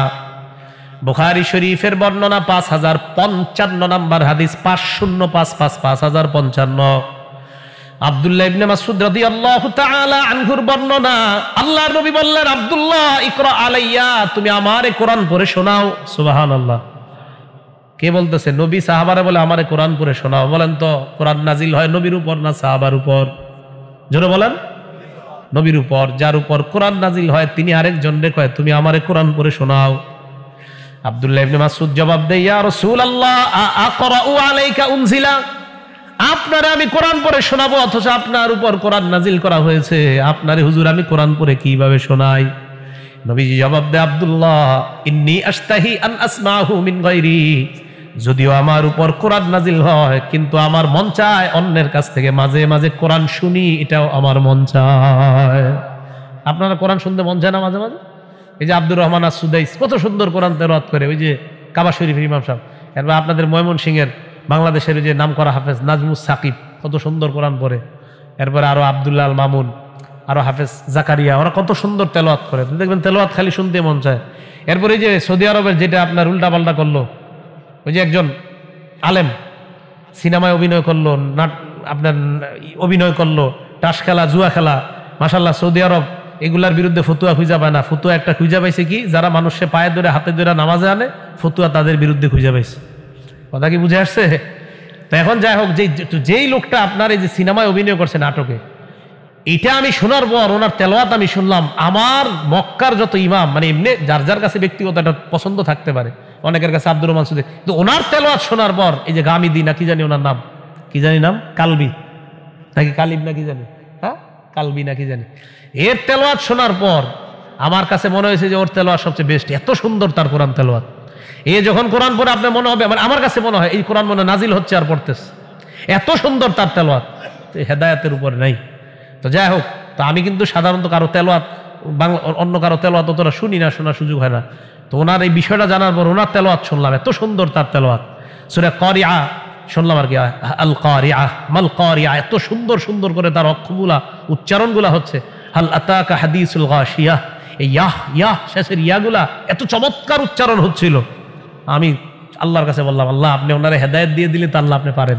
বুখারী শরীফের বর্ণনা 5055 নম্বর হাদিস, 5055 আব্দুল্লাহ ইবনে মাসউদ রাদিয়াল্লাহু তাআলা আনহুর বর্ণনা, আল্লাহর নবী বললেন, আব্দুল্লাহ ইকরা আলাইয়া, তুমি আমারে কোরআন পড়ে শোনাও। সুবহানাল্লাহ। কে বলতেছে? নবী সাহাবারা বলে আমারে কোরআন পড়ে শোনাও। বলেন তো কোরআন নাজিল হয় নবীর উপর না সাহাবার উপর? জোরে বলেন। নবীর উপর। যার উপর কোরআন নাজিল হয় তিনি আরেকজনকে কয় তুমি আমারে কোরআন পড়ে শোনাও। আব্দুল্লাহ ইবনে মাসউদ জবাব দেয়, ইয়া রাসূলুল্লাহ আকরাউ আলাইকা উনজিলা, আপনারে আমি কোরআন পড়ে শোনাবো অথচ আপনার উপর কোরআন নাজিল করা হয়েছে, আপনারে হুজুর আমি কোরআন পড়ে কিভাবে শোনাই? নবীজি জবাব দেয়, আব্দুল্লাহ ইন্নী আশতাহি আন আসমাহু মিন গায়রি, যদিও আমার উপর কোরআন নাজিল হয় কিন্তু আমার মন চায় অন্যের কাছ থেকে মাঝে মাঝে কোরআন শুনি, এটাও আমার মন চায়। আপনারা কোরআন শুনতে মন চায় না মাঝে মাঝে? এই যে আব্দুর রহমান আস-সুদাইস কত সুন্দর কোরআন তেলাওয়াত করে, ওই যে কাবা শরীফের ইমাম সাহেব। এরপর আপনাদের ময়মনসিংহের বাংলাদেশের যে নামকরা হাফেজ নাজমুস সাকিব কত সুন্দর কোরআন পড়ে। এরপরে আরো আব্দুল্লাহ আল মামুন, আরো হাফেজ জাকারিয়া, ওরা কত সুন্দর তেলাওয়াত করে, দেখবেন তেলাওয়াত খালি শুনতে মন চায়। এরপরে যে সৌদি আরবের যেটা আপনার উল্টা পাল্টা করলো, ওই যে একজন আলেম সিনেমায় অভিনয় করলো, আপনার অভিনয় করলো, টাস খেলা, জুয়া খেলা, মাশাল্লাহ সৌদি আরব এগুলার বিরুদ্ধে ফতুয়া খুঁজা পায় না। ফতুয়া একটা খুঁজা পাইছে কি, যারা মানুষে পায়ে ধরে হাতে ধরে নামাজে আনে, ফতুয়া তাদের বিরুদ্ধে খুঁজা পাইছে। কথা কি বুঝে আসছে? তো এখন যাই হোক, যেই লোকটা আপনার এই যে সিনেমায় অভিনয় করছে নাটকে, এটা আমি শোনার পর ওনার তেলাওয়াত আমি শুনলাম, আমার মক্কার যত ইমাম, মানে এমনি যার যার কাছে ব্যক্তিগত একটা পছন্দ থাকতে পারে, অনেকের কাছে আব্দুর রহমান সুদে, তো ওনার তেলাওয়াত শোনার পর এই যে গামিদি না কি জানি ওনার নাম, কি জানি নাম, কালবি নাকি কালিব না কি জানি, হ্যাঁ কালবি না কি জানি, এর তেলাওয়াত শোনার পর আমার কাছে মনে হয়েছে যে ওর তেলাওয়াত সবচেয়ে বেস্ট, এত সুন্দর তার কোরআন তেলাওয়াত। এ যখন কোরআন পড়ে আপনার মনে হবে, মানে আমার কাছে মনে হয় এই কোরআন মনে নাজিল হচ্ছে আর পড়তেছে, এত সুন্দর তার তেলাওয়াত, হেদায়েতের উপর নাই। তো যাই হোক, তো আমি কিন্তু সাধারণত কারো তেলাওয়াত বাংলা অন্য কারো তেলাওয়াত অতটা শুনি না, শোনার সুযোগ হয় না। তো ওনার এই বিষয়টা জানার পর ওনার তেলাওয়াত শুনলাম, এত সুন্দর তার তেলাওয়াত। সূরা কারিআ শুনলাম আর কি, আল কারিআ মাল কারিআ, এত সুন্দর সুন্দর করে তার অক্ষরগুলা উচ্চারণগুলা হচ্ছে। হাল আতাকা হাদিসুল গাশিয়া, এই ইয়াহ ইয়াহ শেষের ইয়াগুলা এত চমৎকার উচ্চারণ হচ্ছিল। আমি আল্লাহর কাছে বললাম, আল্লাহ আপনি ওনারে হেদায়েত দিয়ে দিলে তো আল্লাহ আপনি পারেন।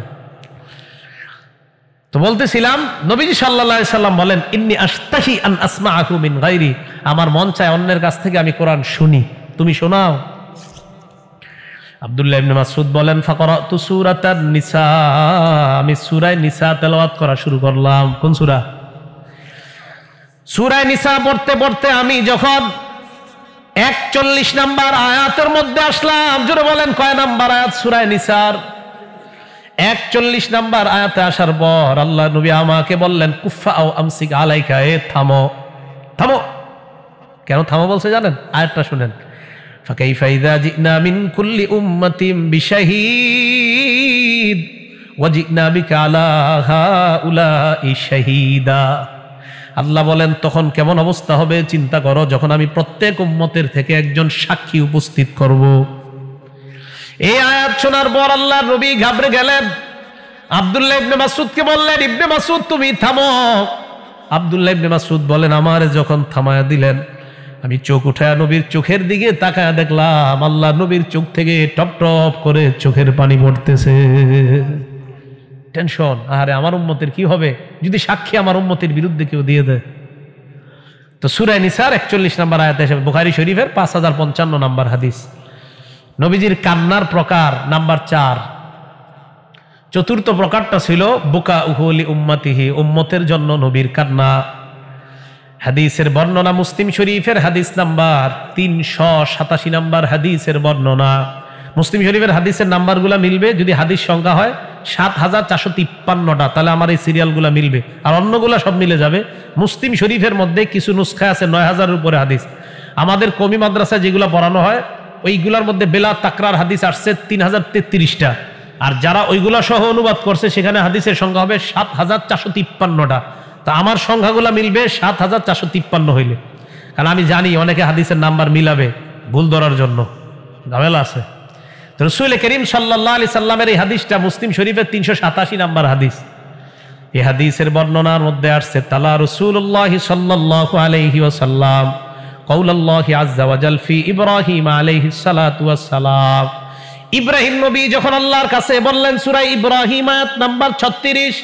তো বলতেছিলাম, নবীজি সাল্লাল্লাহু আলাইহি সাল্লাম বলেন, ইন্নী আশতাহি আন আসমাআহু মিন গায়রি, আমার মন চায় অন্যের কাছ থেকে আমি কোরআন শুনি, তুমি শোনাও। আব্দুল্লাহ ইবনে মাসউদ বলেন, ফাকরাতু সূরাতান নিসা, আমি সূরা নিসা তেলাওয়াত করা শুরু করলাম। কোন সূরা? সূরা নিসা পড়তে পড়তে আমি যখন 41 নাম্বার আয়াতের মধ্যে আসলাম, জোরে বলেন কয় নাম্বার আয়াত সূরা নিসার? 41 নাম্বার আয়াতে আসার পর আল্লাহ নবী আমাকে বললেন, কুফা আও আমসিক আলাইকা, এ থামো থামো। কেন থামো বলছে জানেন? আয়াতটা শুনেন, ফাকাইফা ইযা জিনা মিন কুল্লি উম্মাতিন বিশাহীদ ওয়া জিনা বিকা আলা হাউলাই শাহীদা। আল্লাহ বলেন, তখন কেমন অবস্থা হবে চিন্তা করো, যখন আমি প্রত্যেক উম্মতের থেকে একজন সাক্ষী উপস্থিত করব। এই আয়াত শোনার পর আল্লাহর নবী ঘাবড়ে গেলেন। আব্দুল্লাহ ইবনে মাসউদকে বললেন, ইবনে মাসউদ তুমি থামো। আব্দুল্লাহ ইবনে মাসউদ বলেন, আমারে যখন থামায়া দিলেন, আমি চোখ উঠায়া নবীর চোখের দিকে তাকায়া দেখলাম, আল্লাহ নবীর চোখ থেকে টপ টপ করে চোখের পানি পড়তেছে। টেনশন, আরে আমার উম্মতের কি হবে যদি সাক্ষী আমার উম্মতের বিরুদ্ধে কেউ দিয়ে দেয়। তো সূরা নিসার 41 নম্বর আয়াতে এসে, বুখারী শরীফের 5055 নম্বর হাদিস। নবীজির কান্নার প্রকার নাম্বার 4, চতুর্থ প্রকারটা ছিল বুকাউহু লি উম্মতিহি, উম্মতের জন্য নবীর কান্না। হাদিসের বর্ণনা মুসলিম শরীফের হাদিস নাম্বার 387 নম্বর হাদিসের বর্ণনা। মুসলিম শরীফের হাদিসের নাম্বারগুলো মিলবে, যদি হাদিস সংখ্যা হয় 7453টা, তাহলে আমার এই সিরিয়ালগুলো মিলবে, আর অন্যগুলো সব মিলে যাবে। মুসলিম শরীফের মধ্যে কিছু নুসখায় আছে 9000-এর উপরে হাদিস। আমাদের কমি মাদ্রাসায় যেগুলো পড়ানো হয় ওইগুলোর মধ্যে বেলা তাকরার হাদিস আসছে 3033টা, আর যারা ওইগুলা সহ অনুবাদ করছে সেখানে হাদিসের সংখ্যা হবে ৭,৪৫৩টা। তা আমার সংখ্যাগুলা মিলবে ৭,৪৫৩ হইলে, কারণ আমি জানি অনেকে হাদিসের নাম্বার মিলাবে ভুল ধরার জন্য, ঝামেলা আছে। তো রাসূল করিম সাল্লাল্লাহু আলাইহি সাল্লামের এই হাদিসটা মুসলিম শরীফের ৩৮৭ নাম্বার হাদিস। এই হাদিসের বর্ণনার মধ্যে আসছে তালা রাসূলুল্লাহ সাল্লাল্লাহু আলাইহি ওয়াসাল্লাম কাউলাল্লাহি আযজা ওয়া জাল ফি ইব্রাহিম আলাইহিস সালাতু ওয়াস সালাম। ইব্রাহিম নবী যখন আল্লাহর কাছে বললেন, সূরা ইব্রাহিম আয়াত নাম্বার ৩৬,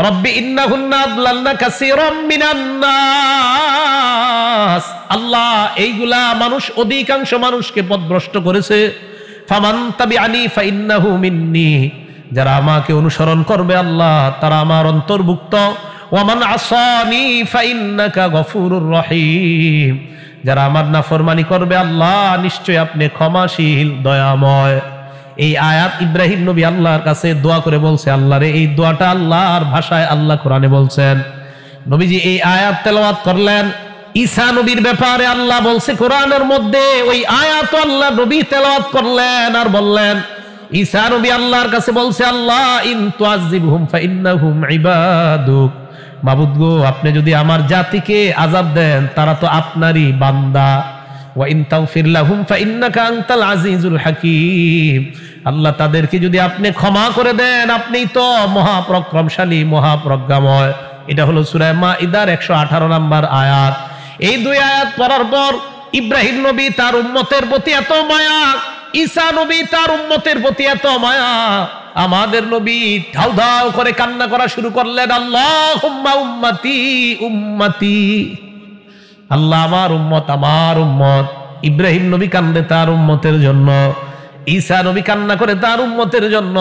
রব্বি ইন্নাহুন্না আদলালনা কাসীরাম মিনান নাস, আল্লাহ এইগুলা মানুষ অধিকাংশ মানুষকে পথভ্রষ্ট করেছে। ফামান তাবিআনি ফাইন্নাহু মিন্নি, যারা আমাকে অনুসরণ করবে আল্লাহ তারা আমার অন্তর্ভুক্ত। ওয়ামান আসানি ফাইন্নাকা গফুরুর রহিম, যারা আমার নাফরমানি করবে আল্লাহ নিশ্চয় আপনি ক্ষমাশীল দয়াময়। এই আয়াত ইব্রাহিম নবী আল্লাহর কাছে দোয়া করে বলছে, আল্লাহ রে, এই দোয়াটা আল্লাহর ভাষায় আল্লাহ কোরআনে বলছেন। নবীজি এই আয়াত তেলাওয়াত করলেন। ঈসা নবীর ব্যাপারে আল্লাহ বলছে কোরআনের মধ্যে, ওই আয়াত আল্লাহ নবী তেলাওয়াত করলেন আর বললেন, ঈসা নবী আল্লাহর কাছে বলছে, আল্লাহ ইন তুআযিবহুম ফাইন্নাহুম ইবাদুক, মাবুদ গো, আপনি যদি আমার জাতিকে আযাব দেন তারা তো আপনারই বান্দা। ওয়া ইন তাগফির লাহুম ফাইন্নাকা আনতাল আজিজুল হাকীম, আল্লাহ তাদেরকে যদি আপনি ক্ষমা করে দেন আপনিই তো মহাপরাক্রমশালী মহাপ্রজ্ঞাময়। এটা হলো সূরা মাইদার 118 নম্বর আয়াত। এই দুই আয়াত পড়ার পর ইব্রাহিম নবী তার উম্মতের প্রতি এত মায়া, ঈসা নবী তার উম্মতের প্রতি এত মায়া, আমাদের নবী ধাউ ধাউ করে কান্না করা শুরু করলেন, আল্লাহুম্মা উম্মতি উম্মতি, আল্লাহ আমার উম্মত আমার উম্মত। ইব্রাহিম নবী কান্দে তার উম্মতের জন্য, ঈসা নবী কান্না করে তার উম্মতের জন্য।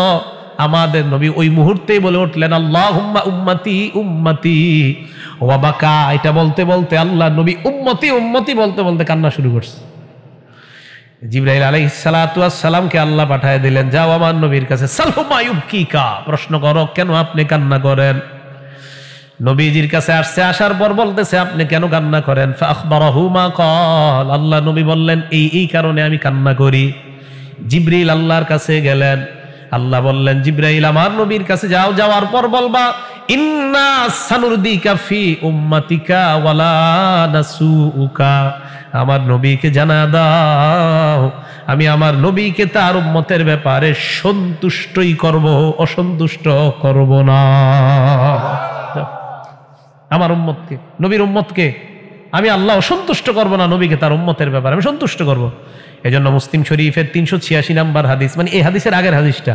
আমাদের নবী ওই মুহূর্তেই বলে উঠলেন, আল্লাহুম্মা উম্মতি উম্মতি ওয়া বাকা। এটা বলতে বলতে আল্লাহ নবী উম্মতি উম্মতি বলতে বলতে কান্না শুরু করছে। জিবরাইল আলাইহিস সালাতু ওয়াস সালামকে আল্লাহ পাঠিয়ে দিলেন, যাও আমার নবীর কাছে, সালহু মা ইউবকিকা, প্রশ্ন করো কেন আপনি কান্না করেন। নবীজির কাছে আসছে, আসার পর বলতেছে আপনি কেন কান্না করেন। ফাখবারাহু মা ক্বাল, আল্লাহ নবী বললেন এই কারণে আমি কান্না করি। জিবরিল আল্লাহর কাছে গেলেন, আল্লাহ বললেন জিবরাইল আমার নবীর কাছে যাও, যাওয়ার পর বলবা ইন্না সানুরদিকা ফি উম্মাতিকা ওয়ালা নাসুউকা, আমার নবীকে জানা দাও আমি আমার নবীকে তার উম্মতের ব্যাপারে সন্তুষ্টই করব, অসন্তুষ্ট করব না। আমার উম্মতকে, নবীর উম্মতকে আমি আল্লাহ অসন্তুষ্ট করব না, নবীকে তার উম্মতের ব্যাপারে আমি সন্তুষ্ট করব। এজন্য মুসলিম শরীফের 386 নম্বর হাদিস, মানে এই হাদিসের আগের হাদিসটা,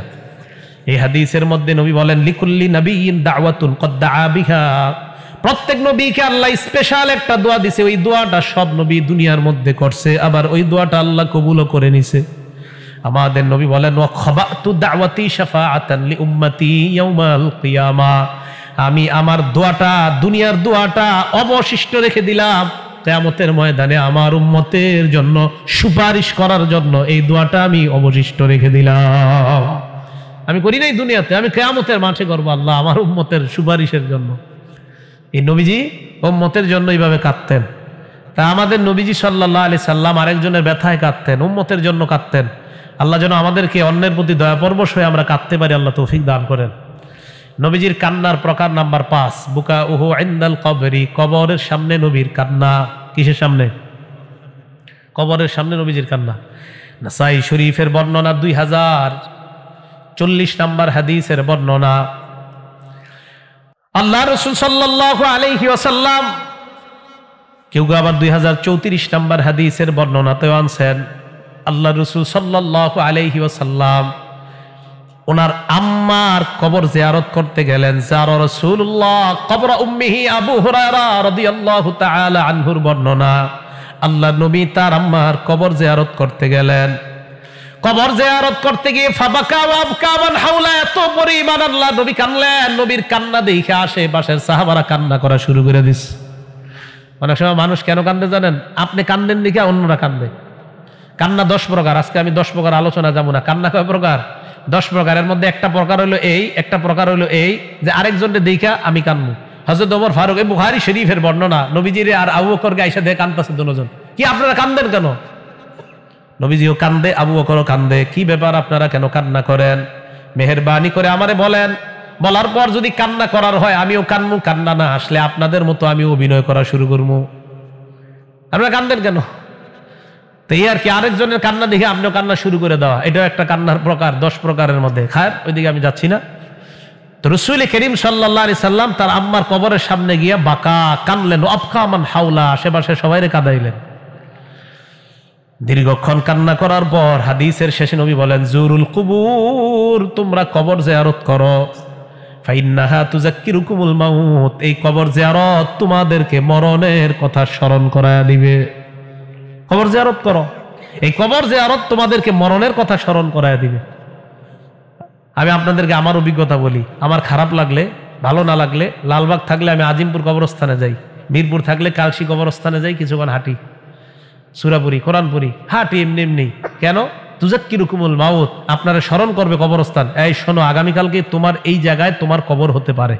এই হাদিসের মধ্যে নবী বলেন, লিকুল্লি নাবিয়্যিন দাওয়াতুন কদ দাআ বিহা, প্রত্যেক নবীকে আল্লাহ স্পেশাল একটা দোয়া দিছে, ওই দোয়াটা সব নবী দুনিয়ার মধ্যে করছে, আবার ওই দোয়াটা আল্লাহ কবুলও করে নিছে। আমাদের নবী বলেন, ওয়া খাবাতু দাওয়াতি শাফাআতান লি উম্মতি ইয়াউমাল কিয়ামা, আমি আমার দোয়াটা, দুনিয়ার দোয়াটা অবশিষ্ট রেখে দিলাম কিয়ামতের ময়দানে আমার উম্মতের জন্য সুপারিশ করার জন্য। এই দোয়াটা আমি অবশিষ্ট রেখে দিলাম, আমি করি নাই দুনিয়াতে, আমি কিয়ামতের মাঠে করব আল্লাহ আমার উম্মতের সুপারিশের জন্য। এই নবীজি উম্মতের জন্য এইভাবে কাঁদতেন। তা আমাদের নবীজি সাল্লাল্লাহু আলাইহি সাল্লাম আরেকজনের ব্যথায় কাঁদতেন, উম্মতের জন্য কাঁদতেন। আল্লাহ যেন আমাদেরকে অন্যের প্রতি দয়াপরবশ হয়ে আমরা কাঁদতে পারি, আল্লাহ তৌফিক দান করেন। নবীজির কান্নার প্রকার নাম্বার 5, বুকাউহু ইনদাল কবরি, কবরের সামনে নবীর কান্না। কিসের সামনে? কবরের সামনে নবীজির কান্না। নাসাই শরীফের বর্ণনা 2040 নম্বর হাদিসের বর্ণনা। আল্লাহ রাসূল সাল্লাল্লাহু আলাইহি ওয়াসাল্লাম, কেউ আবার 2034 নম্বর হাদিসের বর্ণনাতেও আনছেন, আল্লাহ রাসূল সাল্লাল্লাহু আলাইহি ওয়াসাল্লাম ওনার আম্মার কবর জিয়ারত করতে গেলেন। যারা রাসূলুল্লাহ কবর উম্মিহি আবু হুরায়রা রাদিয়াল্লাহু তাআলা আনহুর বর্ণনা, আল্লাহ নবী তার আম্মার কবর জিয়ারত করতে গেলেন। কবর জিয়ারত করতে গিয়ে ফাবাকা ওয়া আবকা মান হাওলা, এত পরিমাণ আল্লাহ নবী কানলেন, নবীর কান্না দেখে আশেপাশের সাহাবারা কান্না করা শুরু করে দিছে। অনেক সময় মানুষ কেন কান্দে জানেন? আপনি কান্দেন দেখে অন্যরা কান্দে। কান্না 10 প্রকার, আজকে আমি 10 প্রকার আলোচনা যাবো না। কান্না কয় প্রকার? 10 প্রকারের মধ্যে একটা প্রকার হলো এই, একটা প্রকার হলো এই যে আরেকজনকে দেখা আমি কান্দবো। হযরত ওমর ফারুক, এই বুখারী শরীফের বর্ণনা, নবীজির আর আবু বকরকে আয়েশা দেখে কাঁদতেছে দুজন। কি আপনারা কান্দেন কেন? নবীজিও কান্দে, আবু বকরও কান্দে। কি ব্যাপার, আপনারা কেন কান্না করেন? মেহেরবানি করে আমারে বলেন, বলার পর যদি কান্না করার হয় আমিও কান্নু, কান্না না আসলে আপনাদের মতো আমি অভিনয় করা শুরু করবো। আপনারা কান্দেন কেন? তো এই আর কি, আরেকজনের কান্না দেখে আপনিও কান্না শুরু করে দেওয়া, এটাও একটা কান্নার প্রকার, 10 প্রকারের মধ্যে। খায়ের, ওইদিকে আমি যাচ্ছি না। তো রাসূল করিম সাল্লাল্লাহু আলাইহি সাল্লাম তার আম্মার কবরের সামনে গিয়ে বাকা কানলেন, আবকা মান হাওলা, আশেপাশে সবাইরে কাঁদাইলেন। দীর্ঘক্ষণ কান্না করার পর হাদিসের শেষে নবী বলেন, জুরুল কুবুর, তোমরা কবর জিয়ারত করো, ফাইন্নাহা তুযাক্কিরুকুমুল মাউত, এই কবর জিয়ারত তোমাদেরকে মরণের কথা স্মরণ করায়া দিবে। কবর জিয়ারত করো, এই কবর জিয়ারত তোমাদেরকে মরণের কথা স্মরণ করায়া দিবে। আমি আপনাদেরকে আমার অভিজ্ঞতা বলি, আমার খারাপ লাগলে, ভালো না লাগলে, লালবাগ থাকলে আমি আজিমপুর কবরস্থানে যাই, মিরপুর থাকলে কালশি কবরস্থানে যাই, কিছুক্ষণ হাঁটি, সূরাপুরি, কোরআনপুরি হাঁটি, এমনি এমনি। কেন? তুযাক্কিরুকুমুল মাউত, আপনারা স্মরণ করবে কবরস্থান। এই শোনো, আগামীকালকে তোমার এই জায়গায় তোমার কবর হতে পারে।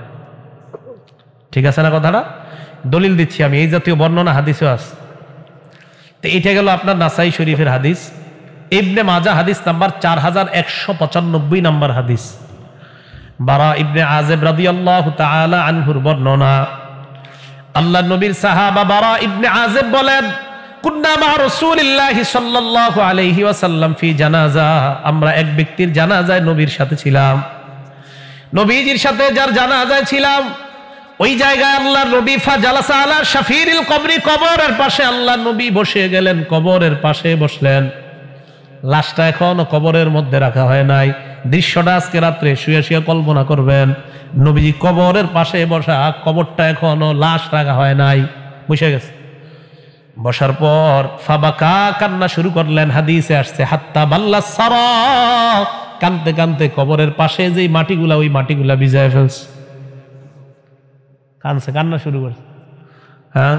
ঠিক আছে না কথাটা? দলিল দিচ্ছি আমি, এই জাতীয় বর্ণনা হাদিসে আছে। তো এটা গেল আপনার নাসাই শরীফের হাদিস। ইবনে মাজা হাদিস নাম্বার 4195 নাম্বার হাদিস। বারা ইবনে আযিব রাদিয়াল্লাহু তাআলা আনহুর বর্ণনা, আল্লাহর নবীর সাহাবা বারা ইবনে আযিব বলেন, কুন্না মা রাসূলিল্লাহি সাল্লাল্লাহু আলাইহি ওয়াসাল্লাম ফি জানাজা, আমরা এক ব্যক্তির জানাজায় নবীর সাথে ছিলাম। নবীজির সাথে যার জানাজায় ছিলাম, ওই জায়গায় আল্লাহর নবী ফাজালাসা আলা শাফিরিল কবরি, কবরের পাশে আল্লাহর নবী বসে গেলেন, কবরের পাশে বসলেন। লাশটা এখনো কবরের মধ্যে রাখা হয় নাই। দৃশ্যটা আজকে রাত্রে শুয়ে শুয়ে কল্পনা করবেন, নবীজি কবরের পাশে বসা, কবরটা এখনো লাশ রাখা হয় নাই, বসে গেছে। বসার পর ফাবাকা, কান্না শুরু করলেন। হাদিসে আসছে হাত্তা বাল্লাস সারা, কানতে কানতে কবরের পাশে যেই মাটিগুলা, ওই মাটিগুলা ভিজায় ফেলছে। কানছে, কান্না শুরু করছে। হ্যাঁ,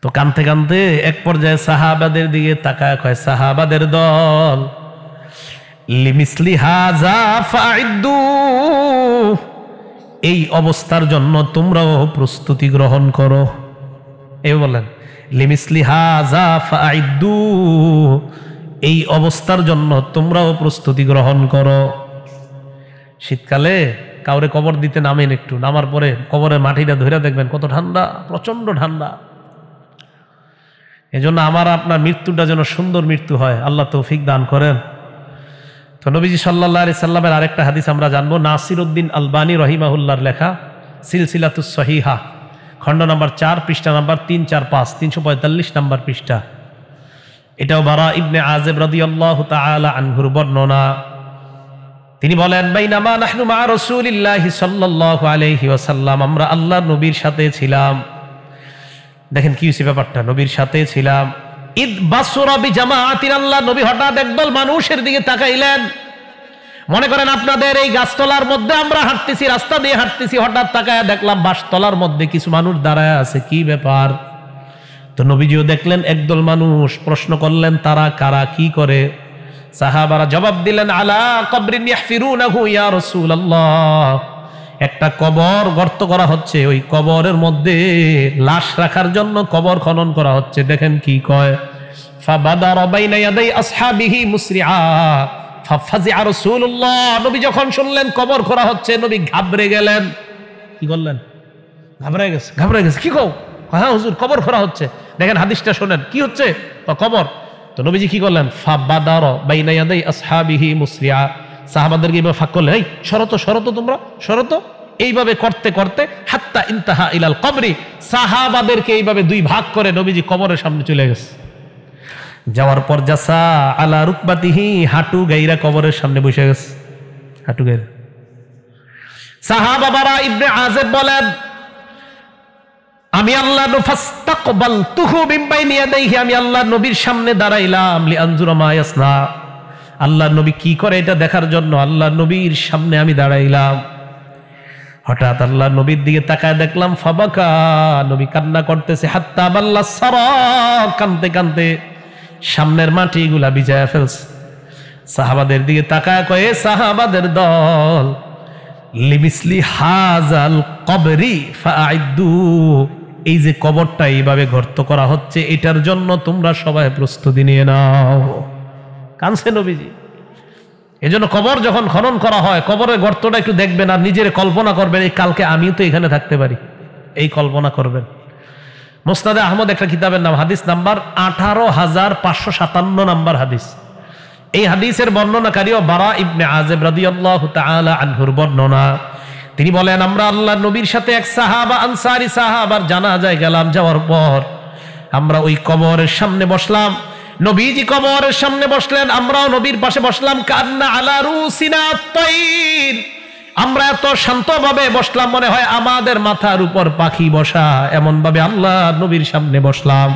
তো কানতে কানতে এক পর্যায়ে সাহাবাদের দিকে তাকায় কয়, সাহাবাদের দল, লিমিসলি হাযা ফাইদ্দু, এই অবস্থার জন্য তোমরাও প্রস্তুতি গ্রহণ করো। এই বলেন, লিমিসলি হাযা ফাইদ্দু, এই অবস্থার জন্য তোমরাও প্রস্তুতি গ্রহণ করো। শীতকালে কাউরে কবর দিতে নামেন, একটু নামার পরে কবরের মাটিটা ধরে দেখবেন কত ঠান্ডা, প্রচন্ড ঠান্ডা। এজন্য আমার আপনার মৃত্যুটা যেন সুন্দর মৃত্যু হয়, আল্লাহ তৌফিক দান করেন। তো নবীজি সাল্লাল্লাহু আলাইহি সাল্লামের আরেকটা হাদিস আমরা জানবো, নাসিরউদ্দিন আলবানী রহিমাহুল্লাহর লেখা সিলসিলাতুস সহিহা, খণ্ড নাম্বার 4, পৃষ্ঠা নাম্বার 345, 345 নাম্বার পৃষ্ঠা। এটাও বারা ইবনে আযিব রাদিয়াল্লাহু তাআলা আনহুর বর্ণনা। তিনি বলেন, বাইনামা নাহনু মা রাসূলিল্লাহি সাল্লাল্লাহু আলাইহি ওয়াসাল্লাম, আমরা আল্লাহর নবীর সাথে ছিলাম। দেখেন কি হয়েছে ব্যাপারটা, নবীর সাথে ছিলাম। ইদ বাসরা বিজামাআতিন, আল্লাহ নবী হঠাৎ একদল মানুষের দিকে তাকাইলেন। মনে করেন আপনাদের এই গাছতলার মধ্যে আমরা হাঁটতেছি, রাস্তা দিয়ে হাঁটতেছি, হঠাৎ তাকায় দেখলাম বাসতলার মধ্যে কিছু মানুষ দাঁড়ায় আছে, কি ব্যাপার? তো নবীজিও দেখলেন একদল মানুষ, প্রশ্ন করলেন তারা কারা, কি করে? সাহাবারা জবাব দিলেন, আলা কবরিন ইয়াহফিরুনাহু ইয়া রাসূলুল্লাহ, একটা কবর গর্ত করা হচ্ছে, ওই কবরের মধ্যে লাশ রাখার জন্য কবর খনন করা হচ্ছে। দেখেন কি কয়, ফাবাদারা বাইনা ইয়াদাই আসহাবিহি মুসরিআ ফাফাজিআ রাসূলুল্লাহ, নবী যখন শুনলেন কবর করা হচ্ছে, নবী ঘাবড়ে গেলেন। কি করলেন? ঘাবড়ে গেছে, ঘাবড়ে গেছে। কি কও? হ্যাঁ হুজুর, কবর করা হচ্ছে। দেখেন হাদিসটা শোনেন, কি হচ্ছে? কবর। তো নবীজি কি করলেন? ফাবাদারা বাইনা ইয়াদাই আসহাবিহি মুসরিআ, সাহাবাদেরকে এইভাবে ফাঁক করলেন, এই সরতো সরতো, তোমরা সরতো। এইভাবে করতে করতে হাত্তা ইনতাহা ইলাল কবরি, সাহাবাদেরকে এইভাবে দুই ভাগ করে নবীজি কবরের সামনে চলে গেছে। যাওয়ার পর জাসা আলা রুকবাতিহি, হাঁটু গাইরা কবরের সামনে বসে গেছে, হাঁটু গাইরা। সাহাবা বারা ইবনে আযিব বলেন, আমি আল্লাহ ফাস্তাকবালতুহু মিন বাইনি ইয়াদাইহি, আমি আল্লাহ নবীর সামনে দাঁড়াইলাম, লিআনজুরা মা ইয়াসনা, আল্লাহ নবী কি করে এটা দেখার জন্য আল্লাহ নবীর সামনে আমি দাঁড়াইলাম। হঠাৎ আল্লাহ নবীর দিকে তাকায় দেখলাম ফাবাকা, নবী কান্না করতেছে, হাত্তা বাল্লাস সারা, কানতে কানতে সামনের মাটিগুলা ভিজায়া ফেলছে। সাহাবাদের দিকে তাকায় কয়ে, সাহাবাদের দল, লিমিসলি হাজাল কবরি ফাআইদ্দু, এই যে কবরটা এইভাবে গর্ত করা হচ্ছে, এটার জন্য তোমরা সবাই প্রস্তুতি নিয়ে নাও। কানছে নবীজি। এজন্য কবর যখন খনন করা হয়, কবরের গর্তটা একটু দেখবেন আর নিজের কল্পনা করবেন, এই কালকে আমিও তো এখানে থাকতে পারি, এই কল্পনা করবেন। মুসনাদে আহমদ একটা কিতাবের নাম, হাদিস নাম্বার 18,557 নাম্বার হাদিস। এই হাদিসের বর্ণনাকারীও বারা ইবনে আযিব রাদিয়াল্লাহু তাআলা আনহুর বর্ণনা। তিনি বলেন, আমরা আল্লাহর নবীর সাথে এক সাহাবা, আনসারী সাহাবার জানাজায় গেলাম। যাওয়ার পর আমরা ওই কবরের সামনে বসলাম। নবীজি কবরের সামনে বসলেন, আমরাও নবীর পাশে বসলাম। কান্না আলা রুসিনা আত-তাইর, আমরা এত শান্তভাবে বসলাম মনে হয় আমাদের মাথার উপর পাখি বসা, এমন ভাবে আল্লাহ নবীর সামনে বসলাম।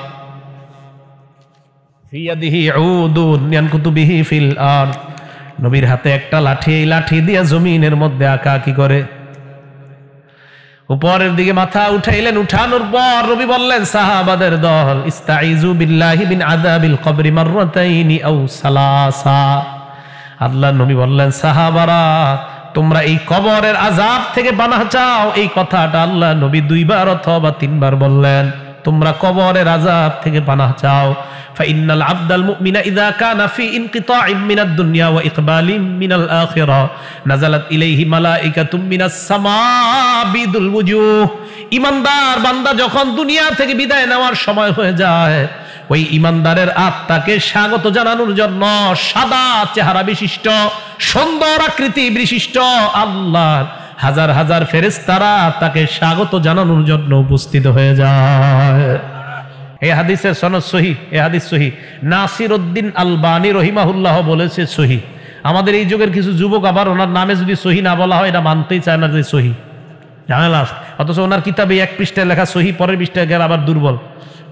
ফিয়াদিহি উদুন ইয়ানকুতু বিহি ফিল আরদ, নবীর হাতে একটা লাঠি, এই লাঠি দিয়ে জমিনের মধ্যে আঁকাআঁকি করে। উপরের দিকে মাথা উঠাইলেন, উঠানোর পর নবী বললেন সাহাবাদের দল, ইস্তাইযু বিল্লাহি মিন আযাবিল কবরি মাররাতাইনি আও সালাসা। আল্লাহ নবী বললেন, সাহাবারা তোমরা এই কবরের আযাব থেকে পানাহ চাও। এই কথাটা আল্লাহ নবী 2 বার অথবা 3 বার বললেন, তোমরা কবরের আযাব থেকে পানাহ চাও। ফাইন্নাল আবদাল মুমিনা ইযা কানা ফি ইনকিতাইম মিনাদ দুনিয়া ওয়া ইকবালিম মিনাল আখিরা নাযালাত ইলাইহি মালাইকাতুম মিনাস সামা বিদুল ওয়ুজুহ। ঈমানদার বান্দা যখন দুনিয়া থেকে বিদায় নেওয়ার সময় হয়ে যায়, ওই ঈমানদারের আত্মাকে স্বাগত জানানোর জন্য সাদা চেহারা বিশিষ্ট, সুন্দর আকৃতি বিশিষ্ট আল্লাহর হাজার হাজার ফেরেশতারা তাকে স্বাগত জানানোর জন্য উপস্থিত হয়ে যায়। এই হাদিসের সনদ সহিহ, এই হাদিস সহিহ। নাসিরউদ্দিন আলবানী রহিমাহুল্লাহ বলেছে সহিহ। আমাদের এই যুগের কিছু যুবক আবার ওনার নামে যদি সহিহ না বলা হয় এটা মানতেই চায় না যে সহিহ, ঝামেলা। অথচ ওনার কিতাবে 1 পৃষ্ঠায় লেখা সহিহ, পরের পৃষ্ঠায় গেলে আবার দুর্বল।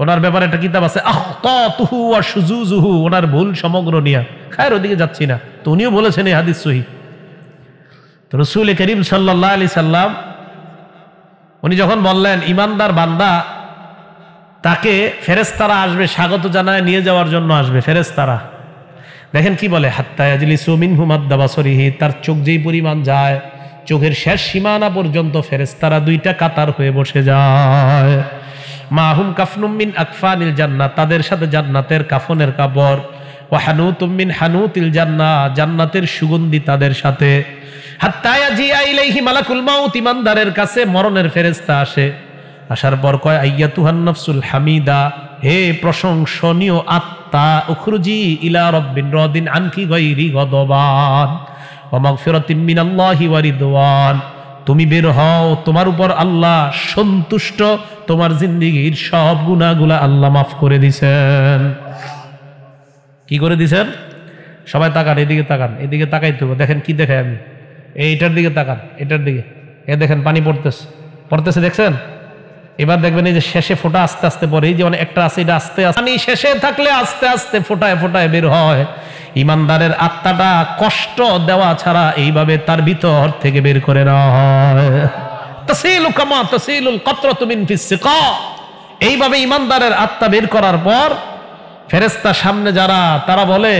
ওনার ব্যাপারে একটা কিতাব আছে আখতাতুহু ওয়া শুযুযুহু, ওনার ভুল সমগ্র নিয়া। খায়ের ওদিকে যাচ্ছি না, তো উনিও বলেছেন এই হাদিস সহিহ। তো রাসূল করিম সাল্লাল্লাহু আলাইহি সাল্লাম উনি যখন বললেন ঈমানদার বান্দা, তাকে ফেরেশতারা আসবে স্বাগত জানায় নিয়ে যাওয়ার জন্য আসবে ফেরেশতারা। দেখেন কি বলে, হাত্তা ইয়াজলিসু মিনহু মাদ্দা বাসরিহি, তার চোখ যেই পরিমাণ যায়, চোখের শেষ সীমানা পর্যন্ত ফেরেশতারা 2টা কাতার হয়ে বসে যায়। মাহুম কাফনুম মিন আকফানিল জান্নাহ, তাদের সাথে জান্নাতের কাফনের কাপড়। ওয়া হানুতুম মিন হানুতিল জান্নাহ, জান্নাতের সুগন্ধি তাদের সাথে। হাত্তা ইয়াজিআ ইলাইহি মালাকুল মাউত, ঈমানদারের কাছে মরণের ফেরেশতা আসে। আসার পর কয়, আইয়াতুহান নাফসুল হামিদা, হে প্রশংসনীয় আত্মা, উখরুজি ইলা রাব্বিন রাদিন আনকি গায়রি গদবান ওয়া মাগফিরাতিম মিনাল্লাহি ওয়া রিদওয়ান, তুমি বের হও, তোমার উপর আল্লাহ সন্তুষ্ট, তোমার জিন্দেগীর সব গুনাহগুলো আল্লাহ মাফ করে দিয়েছেন। কি করে দিয়েছেন? সবাই তাকান, এদিকে তাকান, এদিকে তাকাইতে হবে। দেখেন কি দেখে আমি, এইটার দিকে তাকান, এটার দিকে। এ দেখেন পানি পড়তেছে, পড়তেছে, দেখছেন? এবার দেখবেন এই যে শেষে ফোঁটা আস্তে আস্তে পড়ে, এই যে অনেক একটা আছে, এটা আস্তে আস্তে পানি শেষে থাকলে আস্তে আস্তে ফোঁটায় ফোঁটায় বের হয়। ঈমানদারের আত্মাটা কষ্ট দেওয়া ছাড়া এইভাবে তার ভিতর থেকে বের করে নেওয়া হয়। তাসিলু কামা তাসিলুল কাতরাতু মিন ফিস সিকা, এইভাবে ঈমানদারের আত্মা বের করার পর ফেরেশতা সামনে যারা, তারা বলে,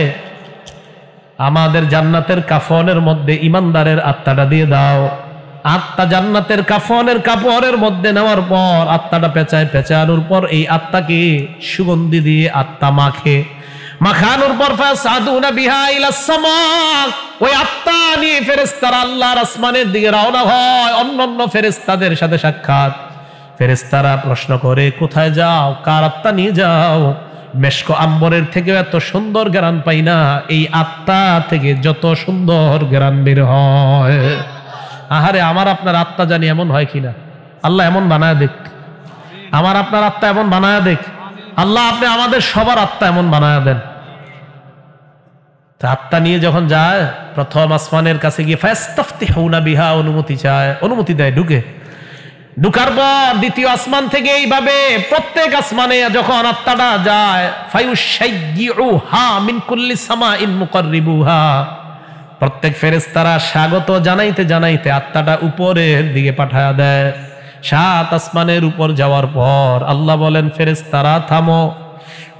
আমাদের জান্নাতের কাফনের মধ্যে ঈমানদারের আত্মাটা দিয়ে দাও। আত্মা জান্নাতের কাফনের কাপড়ের মধ্যে নেওয়ার পর আত্মাটা পেঁচানোর পর এই আত্মাকে সুগন্ধি দিয়ে আত্মা মাখানোর পর ফাসাদুনা বিহা ইলাস সামা, ওই আত্মা নিয়ে ফেরেশতারা আল্লাহর আসমানের দিকে রওনা হয়। অন্যান্য ফেরেশতাদের সাথে সাক্ষাৎ। ফেরেশতারা প্রশ্ন করে, কোথায় যাও, কার আত্মা নিয়ে যাও? মেশক আম্বরের থেকে এত সুন্দর ঘ্রাণ পাই না, এই আত্মা থেকে যত সুন্দর ঘ্রাণ বের হয়। আহারে, আমার আপনার আত্মা জানি এমন হয় কিনা, আল্লাহ এমন বানায় দেখ। আমার আপনার আত্মা এমন বানায় দেখ আল্লাহ, আপনি আমাদের সবার আত্মা এমন বানায় দেন। আত্মা নিয়ে যখন যায়, প্রথম আসমানের কাছে গিয়ে ফায়াস্তাফতিহুনা বিহা, অনুমতি চায়, অনুমতি দেয়, ঢুকার পর দ্বিতীয় আসমান থেকে এইভাবে প্রত্যেক আসমানে যখন আত্মাটা যায়, ফায়ুশাইয়্যুহা মিন কুল্লি সামাইন মুকাররিবুহা, প্রত্যেক ফেরেশতারা স্বাগত জানাইতে জানাইতে আত্মাটা উপরের দিকে পাঠায়া দেয়। 7 আসমানের উপর যাওয়ার পর আল্লাহ বলেন, ফেরেশতারা থামো,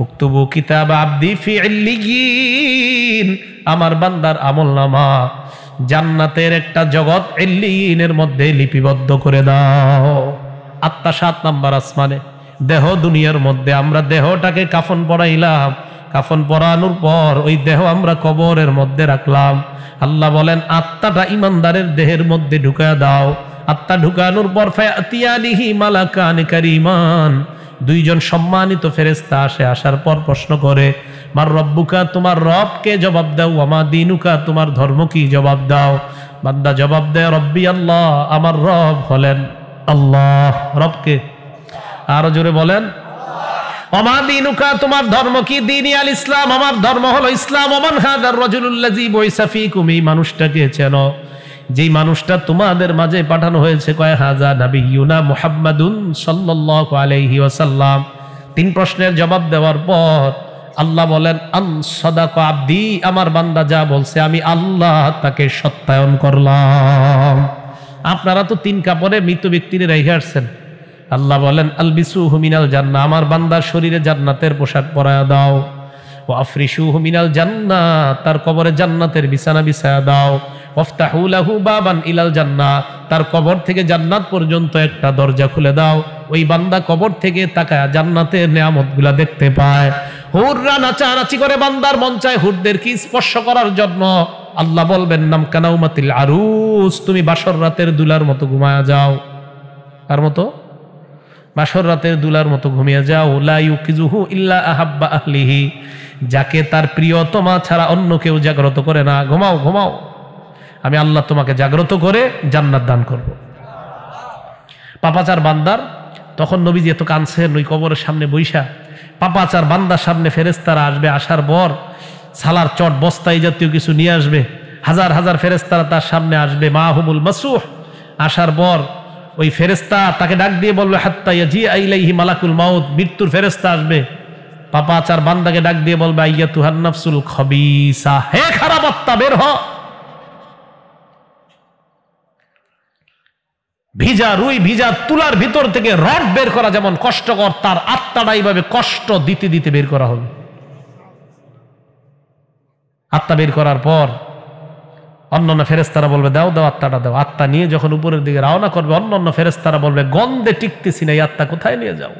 উকতুবু কিতাব আবদি ফি ইল্লিয়িন, আমার বান্দার আমলনামা জান্নাতের একটা জগৎ ইল্লিয়িনের মধ্যে লিপিবদ্ধ করে দাও। আত্মা 7 নম্বর আসমানে, দেহ দুনিয়ার মধ্যে, আমরা দেহটাকে কাফন পরাইলাম, কাফন পরানোর পর ওই দেহ আমরা কবরের মধ্যে রাখলাম। আল্লাহ বলেন আত্মাটা ইমানদারের দেহের মধ্যে ঢুকায়া দাও। আত্মা ঢুকানোর পর ফায়াতিয়ানিহি মালাকান কারীমান, দুইজন সম্মানিত ফেরেশতা আসে। আসার পর প্রশ্ন করে মার রব্বুকা, তোমার রবকে জবাব দাও। ওয়ামা দিনুকা, তোমার ধর্ম কি, জবাব দাও। বান্দা জবাব দেয় রব্বি আল্লাহ, আমার রব হলেন আল্লাহ। রবকে আরো জোরে বলেন। ওমা দিনুকা, তোমার ধর্ম কি, দীনি আল ইসলাম, আমার ধর্ম হলো ইসলাম। ওমান হাদার রাজুলুল্লাযী বুইসা ফীকুম, এই মানুষটাকে চেনো, যেই মানুষটা তোমাদের মাঝে পাঠানো হয়েছে। কয় হাযা নাবিয়ুনা মুহাম্মাদুন সাল্লাল্লাহু আলাইহি ওয়াসাল্লাম। তিন প্রশ্নের জবাব দেওয়ার পর আল্লাহ বলেন আন সাদাকা আব্দি, আমার বান্দা যা বলছে আমি আল্লাহ তাকে সত্যায়ন করলাম। আপনারা তো তিন কাপড়ে মৃত ব্যক্তির রেখে আসছেন। আল্লাহ বলেন আলবিসুহু মিনাল জান্নাহ, আমার বান্দার শরীরে জান্নাতের পোশাক পরায়া দাও। ওয়া আফরিশুহু মিনাল জান্নাহ, তার কবরে জান্নাতের বিছানা বিছায়া দাও। ওয়াফতাহু লাহু বাবান ইলাল জান্নাহ, তার কবর থেকে জান্নাত পর্যন্ত একটা দরজা খুলে দাও। ওই বান্দা কবর থেকে তাকায়া জান্নাতের নিয়ামতগুলা দেখতে পায়। হুররা নাচানাচি করে, বান্দার মন চায় হুরদেরকে স্পর্শ করার জন্য। আল্লাহ বলবেন নাম কানাউমাতিল আরুস, তুমি বাসর রাতের দুলার মতো ঘুমায়া যাও। কার মতো? বাসর রাতের দুলার মতো ঘুমিয়ে যাও। লা ইউকিজুহু ইল্লা আহাব্বা আহলিহি, যাকে তার প্রিয়তমা ছাড়া অন্য কেউ জাগ্রত করে না। ঘুমাও ঘুমাও, আমি আল্লাহ তোমাকে জাগ্রত করে জান্নাত দান করব। পাপাচার বান্দার তখন নবীজি এত কাঁদছেন ওই কবরের সামনে বৈশা। পাপাচার বান্দার সামনে ফেরেশতারা আসবে, আসার পর সালার চট বস্তা এই জাতীয় কিছু নিয়ে আসবে। হাজার হাজার ফেরেশতারা তার সামনে আসবে। মাহুমুল মাসুহ, আসার পর ওই ফেরেশতা তাকে ডাক দিয়ে বলবে হাত্তা ইয়াজিআ ইলাইহি মালাকুল মাউত, মৃত্যুর ফেরেশতা আসবে। পাপাচার বান্দাকে ডাক দিয়ে বলবে আইয়াতুহান নাফসুল খবিসা, হে খারাপ আত্মা বের হ। ভিজা রুই ভিজা তুলার ভিতর থেকে রড বের করা যেমন কষ্টকর, তার আত্মাটা এইভাবে কষ্ট দিতে দিতে বের করা হবে। আত্মা বের করার পর অন্যান্য ফেরেশতারা বলবে দাও দাও আত্মাটা দাও। আত্মা নিয়ে যখন উপরের দিকে রওনা করবে, অন্যান্য ফেরেশতারা বলবে গন্ধে টিকতেছি না, এই আত্মা কোথায় নিয়ে যাও?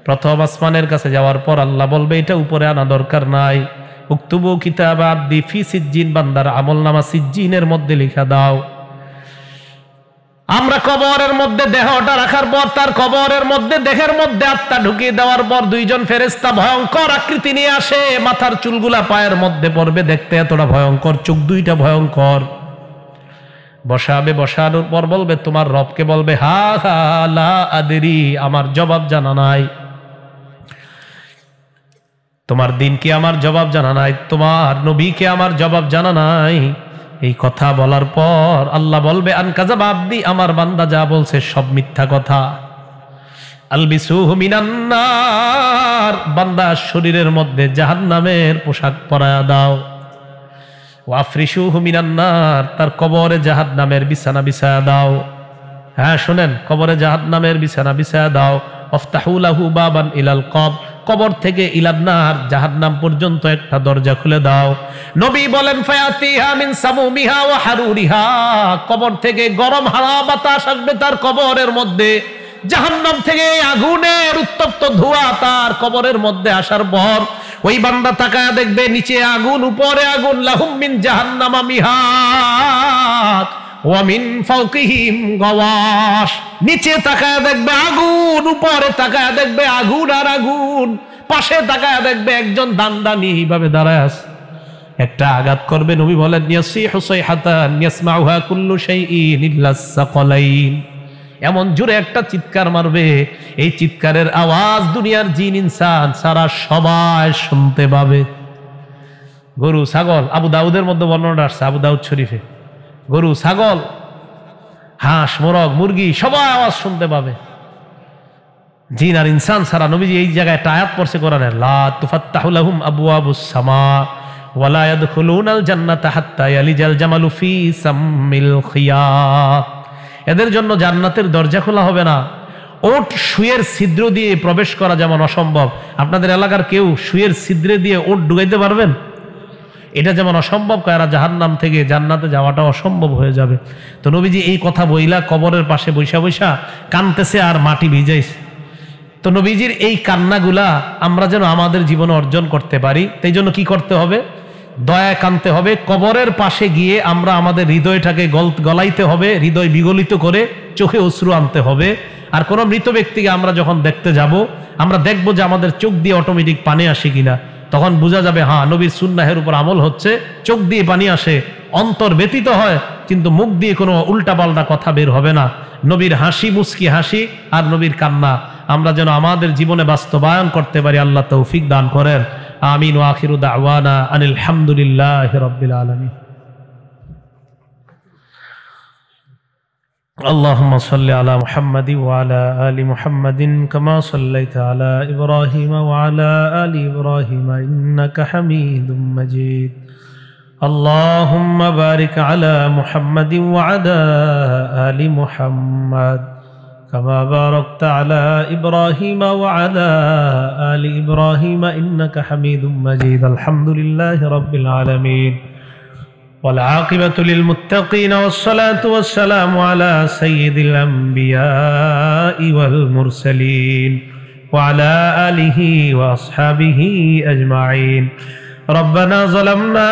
প্রথম আসমানের কাছে যাওয়ার পর আল্লাহ বলবে এটা উপরে আনা দরকার নাই। উকতুবু কিতাবা আবদি ফি সিজ্জিন, বান্দার আমলনামা সিজ্জিনের মধ্যে লিখা দাও। আমরা কবরের মধ্যে দেহটা রাখার পর তার কবরের মধ্যে দেহের মধ্যে আত্মা ঢুকিয়ে দেওয়ার পর দুইজন ফেরেশতা ভয়ঙ্কর আকৃতি নিয়ে আসে। মাথার চুলগুলা পায়ের মধ্যে পড়বে, দেখতে এতটা ভয়ঙ্কর, চোখ দুইটা ভয়ঙ্কর। বসাবে, বসানোর পর বলবে তোমার রবকে বলবে হা হা লা আদরি, আমার জবাব জানা নাই। তোমার দিনকে আমার জবাব জানা নাই, তোমার নবীকে আমার জবাব জানা নাই। এই কথা বলার পর আল্লাহ বলবে আন কাযাবা আবদি, আমার বান্দা যা বলছে সব মিথ্যা কথা। আলবিসুহু মিনান নার, বান্দা শরীরের মধ্যে জাহান্নামের পোশাক পরায়া দাও। ওয়া আফরিশুহু মিনান নার, তার কবরে জাহান্নামের বিছানা বিছায়া দাও। হ্যাঁ শুনেন, কবরে জাহান্নামের বিছানা বিছায়া দাও। ওয়াফতাহু লাহু বাবান ইলাল কবর, কবর থেকে ইলান্নার জাহান্নাম পর্যন্ত একটা দরজা খুলে দাও। নবী বলেন ফায়াতিহা মিন সামুমিহা ওয়া হারুরিহা, কবর থেকে গরম হাওয়া বাতাস আসবে তার কবরের মধ্যে। জাহান্নাম থেকে আগুনের উত্তপ্ত ধোঁয়া তার কবরের মধ্যে আসার পর ওই বান্দা তাকায়া দেখবে নিচে আগুন, উপরে আগুন। লাহুম মিন জাহান্নামা মিহাদ ওয়া মিন ফাওকিহিম গাওয়াশ, নিচে তাকায়া দেখবে আগুন, উপরে তাকায়া দেখবে আগুন আর আগুন, পাশে তাকায়া দেখবে একজন দান্দানি এইভাবে দাঁড়ায় আছে। একটা আঘাত করবে, নবী বলেন ইয়াসিহু সাইহাতান ইয়াসমাউহা কুল্লু শাইইন ইল্লাস সাকালাইন, এমন জোরে একটা চিৎকার মারবে, এই চিৎকারের আওয়াজ দুনিয়ার জিন ইনসান সারা সবাই শুনতে পাবে। গরু ছাগল, আবু দাউদের মধ্যে বর্ণনা আসছে, আবু দাউদ শরীফে, গরু ছাগল হাঁস মোরগ মুরগি সবাই আওয়াজ শুনতে পাবে, জিন আর ইনসান সারা। নবীজি এই জায়গায় একটা আয়াত পড়ছে কোরআনে, লা তুফাত্তাহু লাহুম আবওয়াবুস সামা ওয়ালা ইয়াদখুলুনাল জান্নাতা হাত্তা ইয়ালিজাল জামালু ফি সাম্মিল খিয়াত, এদের জন্য জান্নাতের দরজা খোলা হবে না। ওট সুয়ের ছিদ্র দিয়ে প্রবেশ করা যেমন অসম্ভব, আপনাদের এলাকার কেউ সুয়ের ছিদ্রে দিয়ে ওট ঢুকাইতে পারবেন? এটা যেমন অসম্ভব, এরা জাহান্নাম থেকে জান্নাতে যাওয়াটা অসম্ভব হয়ে যাবে। তো নবীজি এই কথা বইলা কবরের পাশে বৈশা বৈশা কানতেছে আর মাটি ভিজাইছে। তো নবীজির এই কান্নাগুলা আমরা যেন আমাদের জীবনে অর্জন করতে পারি, তাই জন্য কি করতে হবে? দয়া কানতে হবে। কবরের পাশে গিয়ে আমরা আমাদের হৃদয়টাকে গলাইতে হবে, হৃদয় বিগলিত করে চোখে অশ্রু আনতে হবে। আর কোনো মৃত ব্যক্তিকে আমরা যখন দেখতে যাব, আমরা দেখব যে আমাদের চোখ দিয়ে অটোমেটিক পানি আসে কিনা। তখন বোঝা যাবে হ্যাঁ, নবীর সুন্নাহের উপর আমল হচ্ছে, চোখ দিয়ে পানি আসে, অন্তর ব্যতীত হয়, কিন্তু মুখ দিয়ে কোনো উল্টাপাল্টা কথা বের হবে না। নবীর হাসি, মুস্কি হাসি আর নবীর কান্না আমরা যেন আমাদের জীবনে বাস্তবায়ন করতে পারি। আল্লাহ তৌফিক দান করেন। আমিন ওয়া আখিরু দাওয়ানা আনিল হামদুলিল্লাহি রাব্বিল আলামিন। اللهم صل على محمد وعلى آل محمد كما صليت على إبراهيم وعلى آل إبراهيم إنك حميد مجيد. اللهم بارك على محمد وعلى آل محمد كما باركت على إبراهيم وعلى آل إبراهيم إنك حميد مجيد. الحمد لله رب العالمين والعاقبة للمتقين والصلاة والسلام على سيد الأنبياء والمرسلين وعلى آله وأصحابه أجمعين. ربنا ظلمنا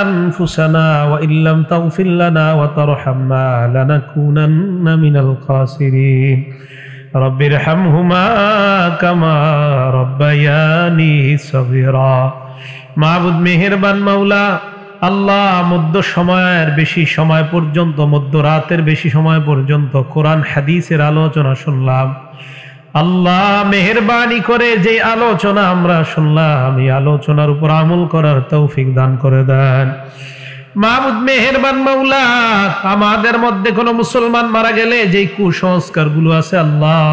أنفسنا وإن لم تغفر لنا وترحمنا لنكونن من الخاسرين. رب ارحمهما كما ربياني صغيرا. মাবুদ মেহেরবান মাওলা আল্লাহ, মধ্য সময়ের বেশি সময় পর্যন্ত, মধ্য রাতের বেশি সময় পর্যন্ত কোরআন হাদিসের আলোচনা শুনলাম। আল্লাহ মেহেরবানি করে যে আলোচনা আমরা শুনলাম, এই আলোচনার উপর আমল করার তৌফিক দান করে দেন। মাবুদ মেহেরবান মাওলা, আমাদের মধ্যে কোনো মুসলমান মারা গেলে যে কুসংস্কার গুলো আছে আল্লাহ,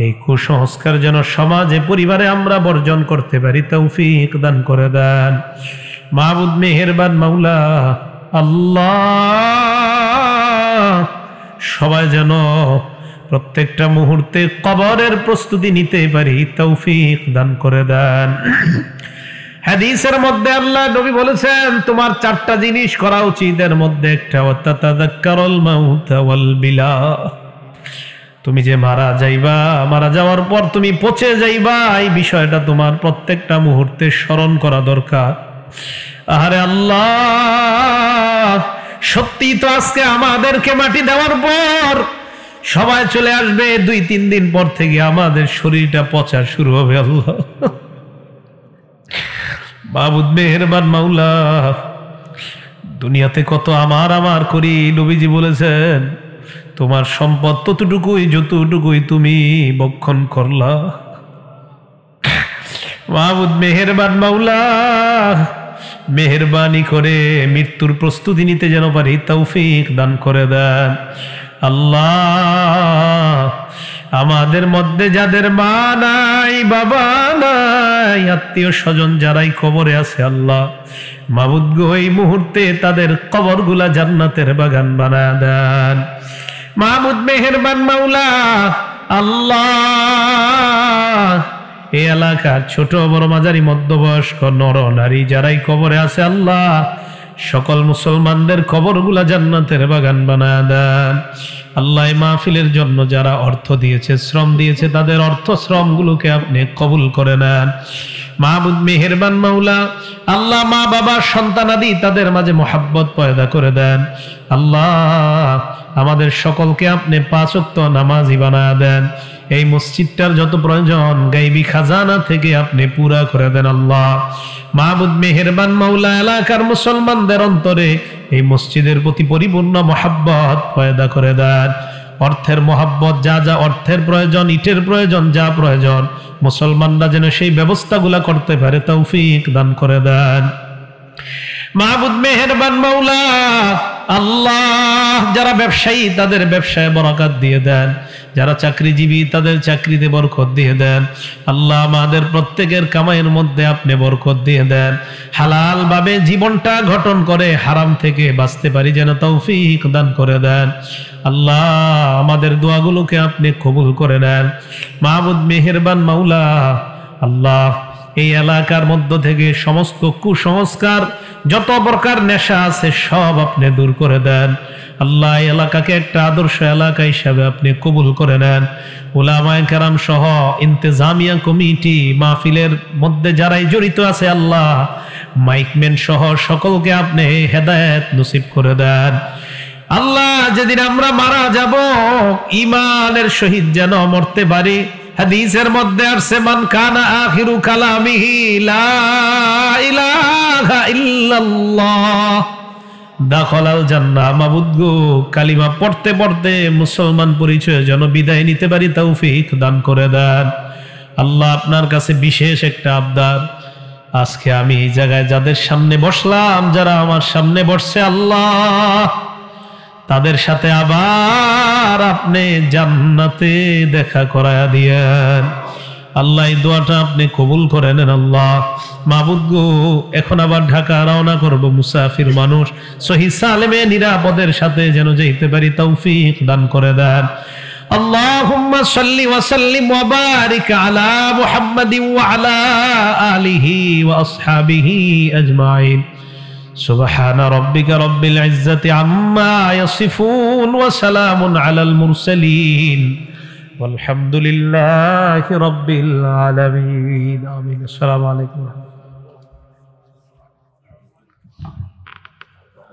এই কুসংস্কার যেন সমাজে, পরিবারে আমরা বর্জন করতে পারি, তৌফিক দান করে দেন। মাবুদ মেহেরবান মাওলা আল্লাহ, সবাই যেন প্রত্যেকটা মুহূর্তে কবরের প্রস্তুতি নিতে পারি, তৌফিক দান করে দেন। হাদিসের মধ্যে আল্লাহ নবী বলেছেন তোমার চারটা জিনিস করা উচিত, এর মধ্যে একটা ওয়াতাতাযাক্কারুল মাউত ওয়াল বিলা। তুমি যে মারা যাইবা, মারা যাওয়ার পর তুমি পচে যাইবা, এই বিষয়টা তোমার প্রত্যেকটা মুহূর্তে স্মরণ করা দরকার। আরে আল্লাহ, সত্যি তো আজকে আমাদেরকে মাটি দেওয়ার পর সবাই চলে আসবে, 2-3 দিন পর থেকে আমাদের শরীরটা পচা শুরু হবে। আল্লাহ মাবুদ মেহেরবান মাওলা, দুনিয়াতে কত আমার আমার করি, নবীজি বলেছেন তোমার সম্পদ ততটুকুই যতটুকুই তুমি বক্ষণ করলা। মাবুদ মেহেরবান মাওলা, মেহেরবানি করে মৃত্যুর প্রস্তুতি নিতে যেন পারি, তৌফিক দান করে দেন। আল্লাহ, আমাদের মধ্যে যাদের মা নাই, বাবা নাই, আত্মীয় স্বজন যারাই কবরে আছে আল্লাহ, মাবুদ গো এই মুহূর্তে তাদের কবরগুলা জান্নাতের বাগান বানায় দেন। মাবুদ মেহেরবান মাওলা আল্লাহ, এই এলাকার ছোট বড় মাঝারি মধ্যবয়স্ক নর নারী যারাই কবরে আছে আল্লাহ, সকল মুসলমানদের কবরগুলা জান্নাতের বাগান বানায় দেন। আল্লাহ মাহফিলের জন্য যারা অর্থ দিয়েছে, শ্রম দিয়েছে, তাদের অর্থ শ্রম গুলোকে আপনি কবুল করে নেন। মাহবুদ মেহেরবান মাওলা আল্লাহ, মা বাবা সন্তানাদি তাদের মাঝে মোহাব্বত পয়দা করে দেন। আল্লাহ, আমাদের সকলকে আপনি 5 ওয়াক্ত নামাজি বানায় দেন। এই মসজিদটার যত প্রয়োজন গায়বী খাজানা থেকে আপনি পুরা করে দেন। আল্লাহ মাহবুদ মেহেরবান মাওলা, এলাকার মুসলমানদের অন্তরে এই মসজিদের প্রতি পরিপূর্ণ মোহাব্বত পয়দা করে দেন। অর্থের মোহাব্বত, যা যা অর্থের প্রয়োজন, ইটের প্রয়োজন, যা প্রয়োজন, মুসলমানরা যেন সেই ব্যবস্থাগুলা করতে পারে, তৌফিক দান করে দেন। মাহবুদ মেহেরবান মাওলা আল্লাহ, যারা ব্যবসায়ী তাদের ব্যবসায় বরকত দিয়ে দেন, যারা চাকরিজীবী তাদের চাকরিতে বরকত দিয়ে দেন। আল্লাহ, আমাদের প্রত্যেকের কামাইয়ের মধ্যে আপনি বরকত দিয়ে দেন। হালাল ভাবে জীবনটা গঠন করে হারাম থেকে বাঁচতে পারি যেন তৌফিক দান করে দেন। আল্লাহ, আমাদের দোয়াগুলোকে আপনি কবুল করে নেন। মাহবুদ মেহেরবান মাওলা আল্লাহ, এই এলাকার মধ্য থেকে সমস্ত কুসংস্কার, যত প্রকার নেশা আছে সব আপনি দূর করে দেন। আল্লাহ এই এলাকাকে একটা আদর্শ এলাকা হিসাবে আপনি কবুল করে নেন। উলামায়ে কেরাম সহ ইন্তেজামিয়া কমিটি মাহফিলের মধ্যে যারাই জড়িত আছে আল্লাহ মাইকম্যান সহ সকলকে আপনি হেদায়েত নসিব করে দেন। আল্লাহ যেদিন আমরা মারা যাব ঈমানের সহিত যেন মরতে পারি। হাদিসের মধ্যে আসছে মান কানা আখিরু কালামিহি লা ইলাহা ইল্লাল্লাহ দাখালাল জান্নাহ। মাবুদ গো, কালিমা পড়তে পড়তে মুসলমান পরিচয় যেন বিদায় নিতে পারি তৌফিক দান করে দেন। আল্লাহ আপনার কাছে বিশেষ একটা আবদার, আজকে আমি এই জায়গায় যাদের সামনে বসলাম, যারা আমার সামনে বসছে আল্লাহ তাদের সাথে আবার আপনি জান্নাতে দেখা করায়া দিয়েন। আল্লাহ এই দোয়াটা আপনি কবুল করে নেন। আল্লাহ মাবুদ গো, এখন আবার ঢাকা রওনা করব, মুসাফির মানুষ সহি সালেমে নিরাপদের সাথে যেন যেতে পারি তৌফিক দান করে দেন। আল্লাহুম্মা সাল্লি ওয়া সাল্লিম ওয়া বারিক আলা মুহাম্মাদিন ওয়া আলা আলিহি ওয়া আসহাবিহি আজমাইন। সুবহানা রাব্বিকা রাব্বিল ইজ্জাতি আম্মা ইয়াসিফুন ওয়া সালামুন আলাল মুরসালিন والحمد لله رب العالمين آمين। السلام عليكم।